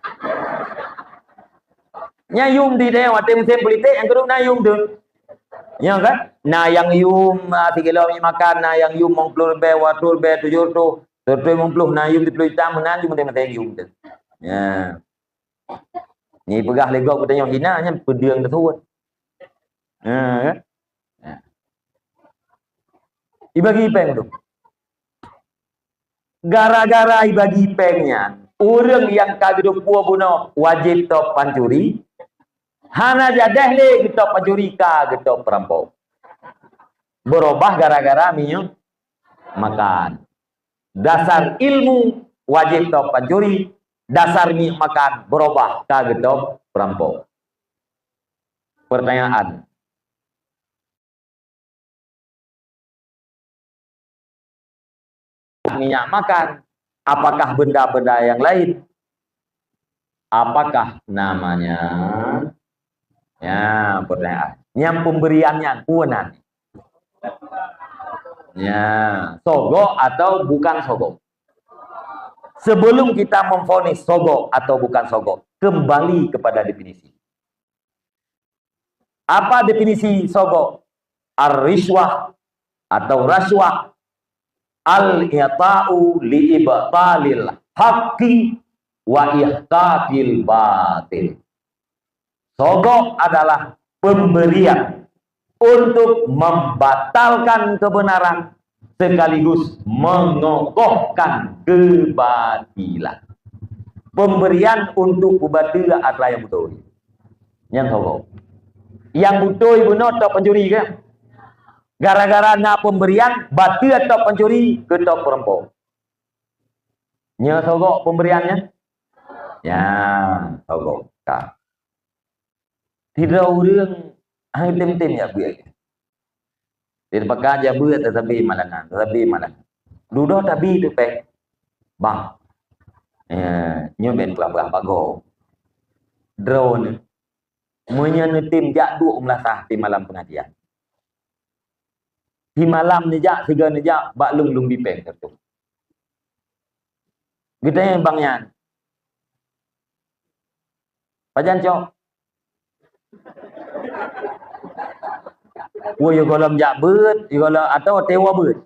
Nya yum di dia waktu musim politik yang kedua na yum tu. Ya kan? Nah yang yum 3 kilo minyak makan, nah yang yum 50 lebih, waktu lebih 700, 750, nah yum 10 juta menan cuma tengah yum tu. Ya. Ni pegah legok bertanya hina nya pediang tersebut. Kan? Ya. Ibagi peng tu. Gara-gara ibagi pengnya, orang yang kageduk puah bunuh wajib top pancuri. Hana jadah le kita pancuri ka kita perampok. Berubah gara-gara minyak makan. Dasar ilmu wajib top pancuri, dasar minyak makan berubah ka kita perampok. Pertanyaan. Minyak makan, apakah benda-benda yang lain? Apakah namanya? Ya, pertanyaan. Yang pemberiannya kuanan. Ya, sogo atau bukan sogo? Sebelum kita memvonis sogo atau bukan sogo, kembali kepada definisi. Apa definisi sogo? Ar-riswah atau raswah al-i'ta'u li'ibtalil haqqi wa ihqaqil batil. Sogo adalah pemberian untuk membatalkan kebenaran sekaligus mengokohkan kebatilan. Pemberian untuk kebatilan adalah yang betul. Yang sogo. Yang betul ibu tak pencuri kan? Gara-gara nak pemberian batil atau pencuri ke tok perampok. Nya sogo pemberiannya? Ya, sogo. Kak. Tidak orang hang tem-tem ya buat. Tidak pakai aja buat tetapi malangan, Duduk tapi tu pek. Bang. Nyoben berapa bago. Drone. Munya tim jak 2 melasah di malam pengajian. Di malam ni jak 3 ni jak bak lung di peng tu. Kita yang bangnya. Pajan cok. Wo yo kalau jak beut, yo kalau atau tewa beut.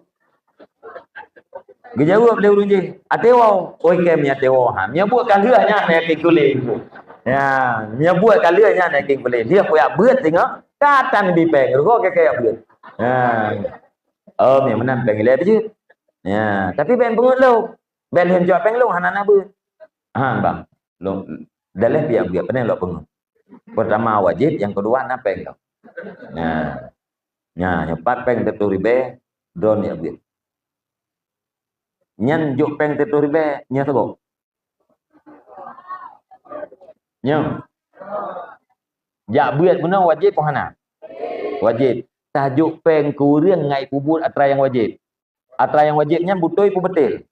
Gejawab dia urang je. Atewa, oi kem nya tewa ha. Nya buat kalahnya nak ke kulit. Ya, nya buat kalahnya nak ke kulit. Dia punya beut tengok, katan di peng, ro ke beut. Nya menan peng le je. Ya, tapi peng pengut lo. Ben hen jawab peng lo hanana beut. Bang. Lo dalam pihak dia pernah lo pengut. Pertama wajib, yang kedua na peng lo. Yang 4 peng terturibe don ya beut. Nyan juk peng terturibe nya sogo. Nya. Jak beut guna wajib pohana. Wajib. Tajuk peng kurang ngai kubur atra yang wajib. Atra yang wajibnya butoi pu betul.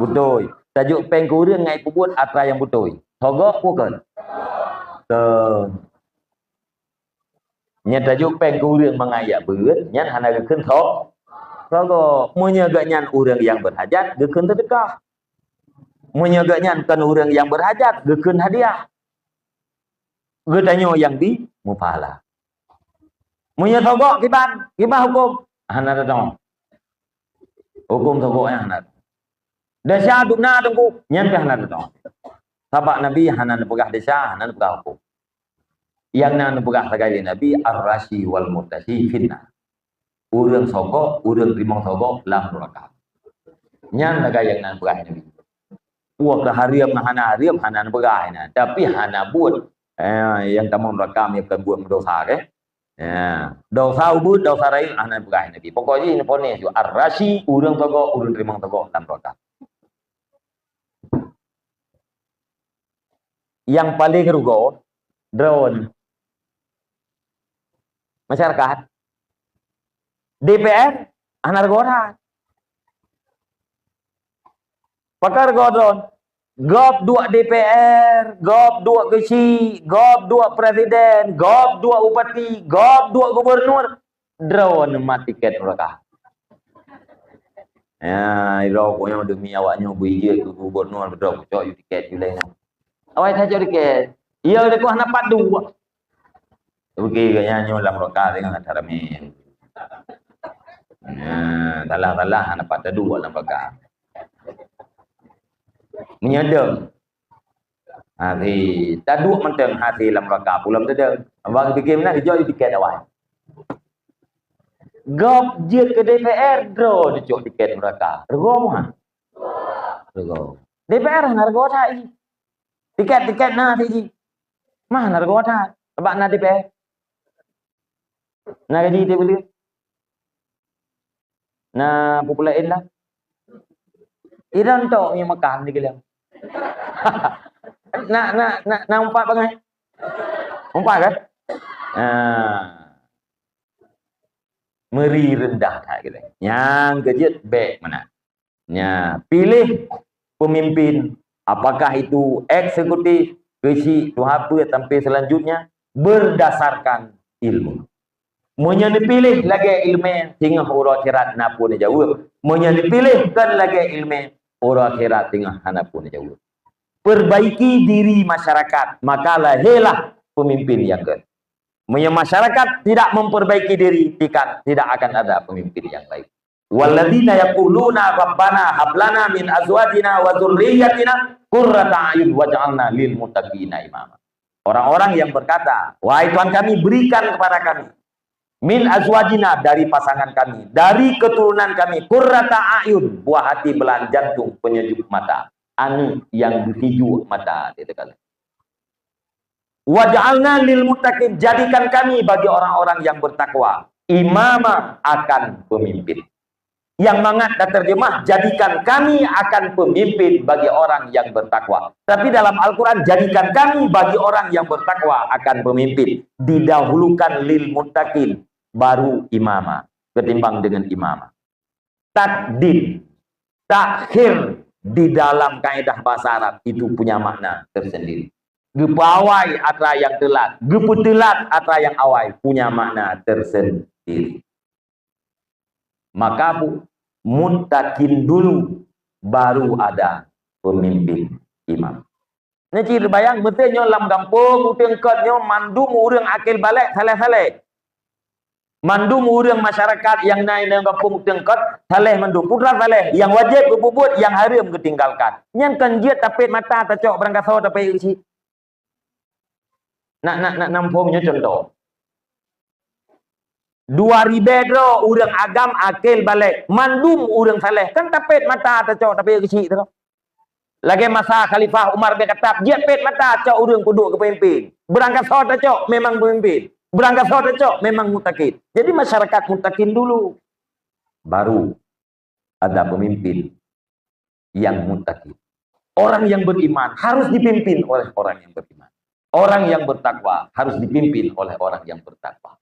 Butoi. Tajuk peng kurang ngai kubur atra yang butoi. Sogo bukan. Nya tajuk peng kurang mengayak beut, nyan hana gekeun thok. Sogo munya gaknyan urang yang berhajat gekeun sedekah. Munya gaknyan kan urang yang berhajat gekeun hadiah. Gedanyo yang di mufalah. Munya sogo kiban, kibah hukum. Hana datang. Hukum sogo yang hana. Desa dukna tunggu, nyan ke hana datang. Sahabat Nabi hana pegah desa, hana pegah hukum. Yang nan pegah sekali Nabi ar-rashi wal murtashi finna. Urang sogo, urang rimong sogo lam neraka. Nyan laga yang nan pegah Nabi. Puak ke hariam hana berai na. Tapi hana buat yang tamu rakam yang kan buat dosa ke. Dosa ubud dosa lain hana berai nabi. Pokoknya ini pone tu ar-rasi urang togo urang rimang togo dalam rakam. Yang paling rugo drone masyarakat DPR anar gora pakar godron gop 2 DPR gop 2 kesi gop 2 presiden gop 2 bupati gop 2 gubernur drone mati tiket mereka iro punya demi awaknya biji ke gubernur drone cok tiket julai awak saja tiket iya udah ku hana padu okey kayaknya nyolam roka dengan acara min talah hana pada dua dalam roka menyedeng hati tak dua menteng hati dalam roka pulang tedeng abang fikir mana hijau tiket awak gop je ke DPR draw dicok tiket mereka rego mah rego DPR harga thai tiket na thì mah harga thai bạn na DPR na gaji dia beli na populain lah iran tok yang makan ni kalian na umpat bangai umpat kan meri rendah tak kita yang kejut baik mana pilih pemimpin apakah itu eksekutif kesi tu apa sampai selanjutnya berdasarkan ilmu Munya dipilih lagi ilmu tinggal orang akhirat napun jauh. Munya dipilih kan lagi ilmu orang akhirat tinggal napun jauh. Perbaiki diri masyarakat, maka lahirlah pemimpin yang baik. Munya masyarakat tidak memperbaiki diri, tidak akan ada pemimpin yang baik. Walladzina yaquluna rabbana hab lana min azwajina wa dzurriyyatina qurrata a'yun waj'alna lil muttaqina imama. Orang-orang yang berkata, wahai Tuhan kami, berikan kepada kami min azwajina dari pasangan kami, dari keturunan kami, qurrata a'yun, buah hati belahan jantung, penyejuk mata, anu yang berhijau mata, dia kata. Waj'alna lil muttaqin, jadikan kami bagi orang-orang yang bertakwa, imama akan pemimpin. Yang mangat dan terjemah, jadikan kami akan pemimpin bagi orang yang bertakwa. Tapi dalam Al-Quran, jadikan kami bagi orang yang bertakwa akan pemimpin. Didahulukan lil muttaqin, baru imama, ketimbang dengan imama. Takdim, takhir di dalam kaidah bahasa Arab itu punya makna tersendiri. Gepawai atau yang telat, gepetelat atau yang awai punya makna tersendiri. Maka muttaqin dulu baru ada pemimpin imam. Nanti bayang betulnya dalam kampung utang kodnya mandum urang akil balik saleh-saleh. Mandum urang masyarakat yang naik dalam kampung utang kod saleh mandum putra saleh yang wajib berbuat yang haram ketinggalkan. Yang kan dia tapet mata tacok berangkat saw tapet isi. Nak nampungnya contoh. 2000 dro urang agam akil balik mandum urang saleh kan tapet mata tacok tapet kecil tu lagi masa Khalifah Umar bin Khattab dia pet mata cok urang kuduk ke pemimpin berangkat saw tacok memang pemimpin berangkat saw tacok memang muttaqin. Jadi masyarakat muttaqin dulu baru ada pemimpin yang muttaqin. Orang yang beriman harus dipimpin oleh orang yang beriman, orang yang bertakwa harus dipimpin oleh orang yang bertakwa.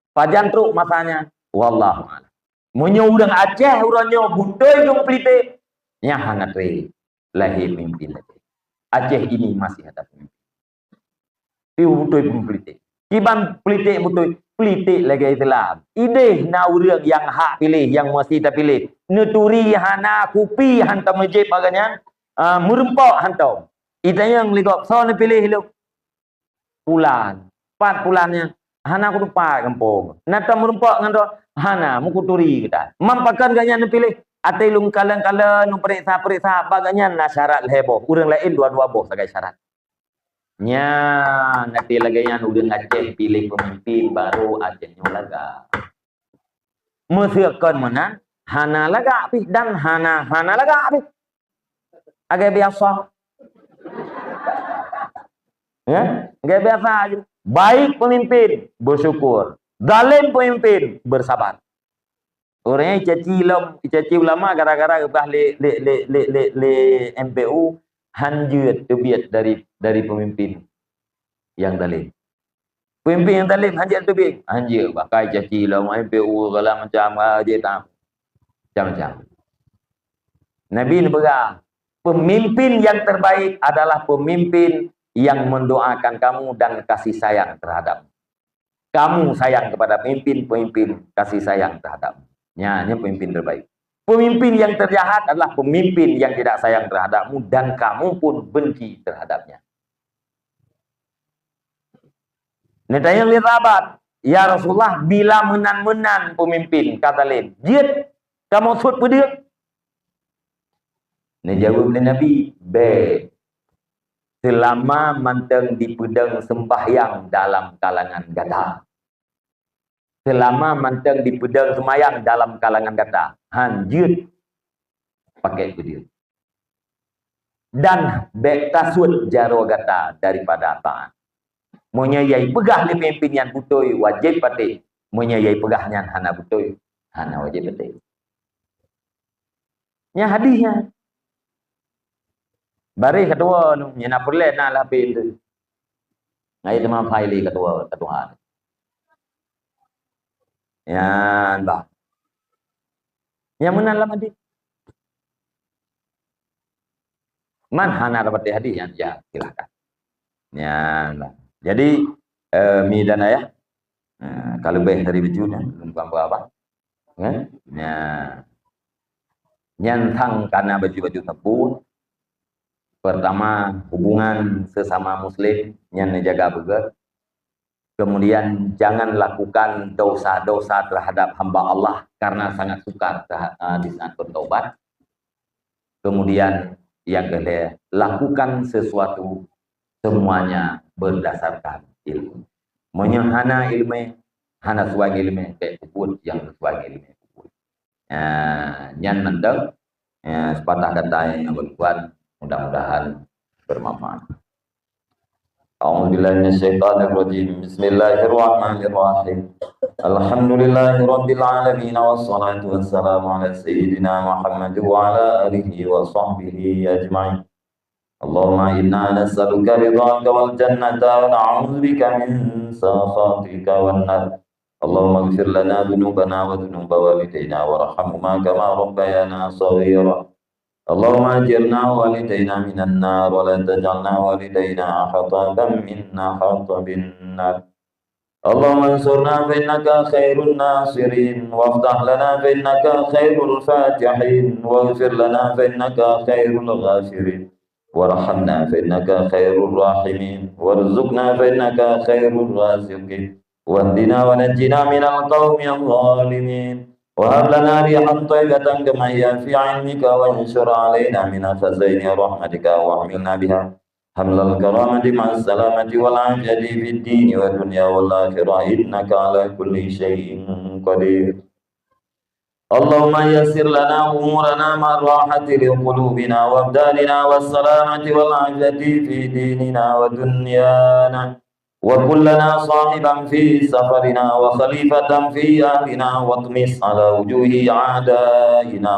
Pajan truk masanya wallahu a'lam. Munyo urang Aceh urangnya budoi dong pelite nya hangat re lahir pemimpin Aceh ini masih ada pemimpin. Piu budoi pelite. Kiban pelite budoi pelite lagi Islam. Ide na urang yang hak pilih yang mesti tak pilih. Nuturi hana kupi hantam masjid baganya merempok hantam. Itanya yang ligok so na pilih lu. Pulan. 4 bulannya hana aku lupa kampung. Nata merempak ngando hana mukuturi kita. Mampakan ganya pilih atilung kalang-kalang nu periksa baganya na syarat heboh. Urang lain dua-dua boh sebagai syarat. Nya nanti laganya urang Aceh pilih pemimpin baru Acehnya laga. Meseukeun meunang hana laga pi dan hana laga pi. agak biasa. Ya, agak biasa aja. Baik pemimpin bersyukur, zalim pemimpin bersabar. Orangnya caci ulama gara-gara ubah le MPU hanjut tebiat dari pemimpin yang zalim. Pemimpin yang zalim hanjut tebiat, hanjut pakai caci ulama MPU segala macam aja tak. Macam-macam. Nabi berkata, pemimpin yang terbaik adalah pemimpin yang mendoakan kamu dan kasih sayang terhadap. Kamu sayang kepada pemimpin kasih sayang terhadap. Ya, ini pemimpin terbaik. Pemimpin yang terjahat adalah pemimpin yang tidak sayang terhadapmu dan kamu pun benci terhadapnya. Ditanya oleh sahabat, ya Rasulullah, bila menan-menan pemimpin kata lain, jid kamu sud pedih. Ini jawab oleh Nabi, selama manteng di pedang sembahyang dalam kalangan gata. Selama manteng di pedang semayang dalam kalangan gata. Hanjut pakai pedang. Dan kasut jaro gata daripada taat. Menyayai pegah ni pemimpin yang putui wajib pati. Menyayai pegahnya hana putui. Hana wajib pati. Nya hadisnya. Bari kedua nu nyana perle na lah pin tu. Ngai tema faili kedua Tuhan. Yan bah. Yang mana lama di? Man hana dapat hadis yang ya silakan. Yan bah. Jadi mi dan ayah kalau lebih dari bejuna belum apa. Ya. Nyantang karena baju-baju tepung. Pertama, hubungan sesama muslim yang dijaga betul. Kemudian jangan lakukan dosa-dosa terhadap hamba Allah karena sangat sukar di saat bertobat. Kemudian yang kedua, lakukan sesuatu semuanya berdasarkan ilmu. Menyahana ilmu, hana suai ilmu kayak kubur yang suai ilmu kubur. Yang mendeng, sepatah kata yang berkuat. Mudah-mudahan bermanfaat. A'udzubillahi minasyaitonir rajim. Bismillahirrahmanirrahim. Alhamdulillahirabbil alamin wassalatu wassalamu ala sayyidina Muhammad wa ala alihi wa sahbihi ajma'in. Allahumma inna nas'aluka ridhaka wal jannata wa na'udzubika min sakhatika wan nar. Allahumma ighfir lana dhunubana wa dhunuba walidayna warhamhuma kama rabbayana shaghira. Allahumma ajirna walidayna minan nar wa la taj'alna walidayna hataban minna hatabin nar. Allahumma ansurna fa innaka khairun nasirin waftah lana fa innaka khairul fatihin waghfir lana fa innaka khairul ghafirin warhamna fa innaka khairur rahimin warzuqna fa innaka khairur raziqin wahdina wa najjina minal qaumil zalimin. وهب لنا ريحا طيبة كما هي في علمك وانشر علينا من خزائن رحمتك واحملنا بها حمل الكرامة مع السلامة والعافية في الدين والدنيا والآخرة إنك على كل شيء قدير. اللهم يسر لنا أمورنا مع الراحة لقلوبنا وأبداننا والسلامة والعافية في ديننا ودنيانا. وكن لنا صاحبا في سفرنا وخليفة في أهلنا واطمس على وجوه أعدائنا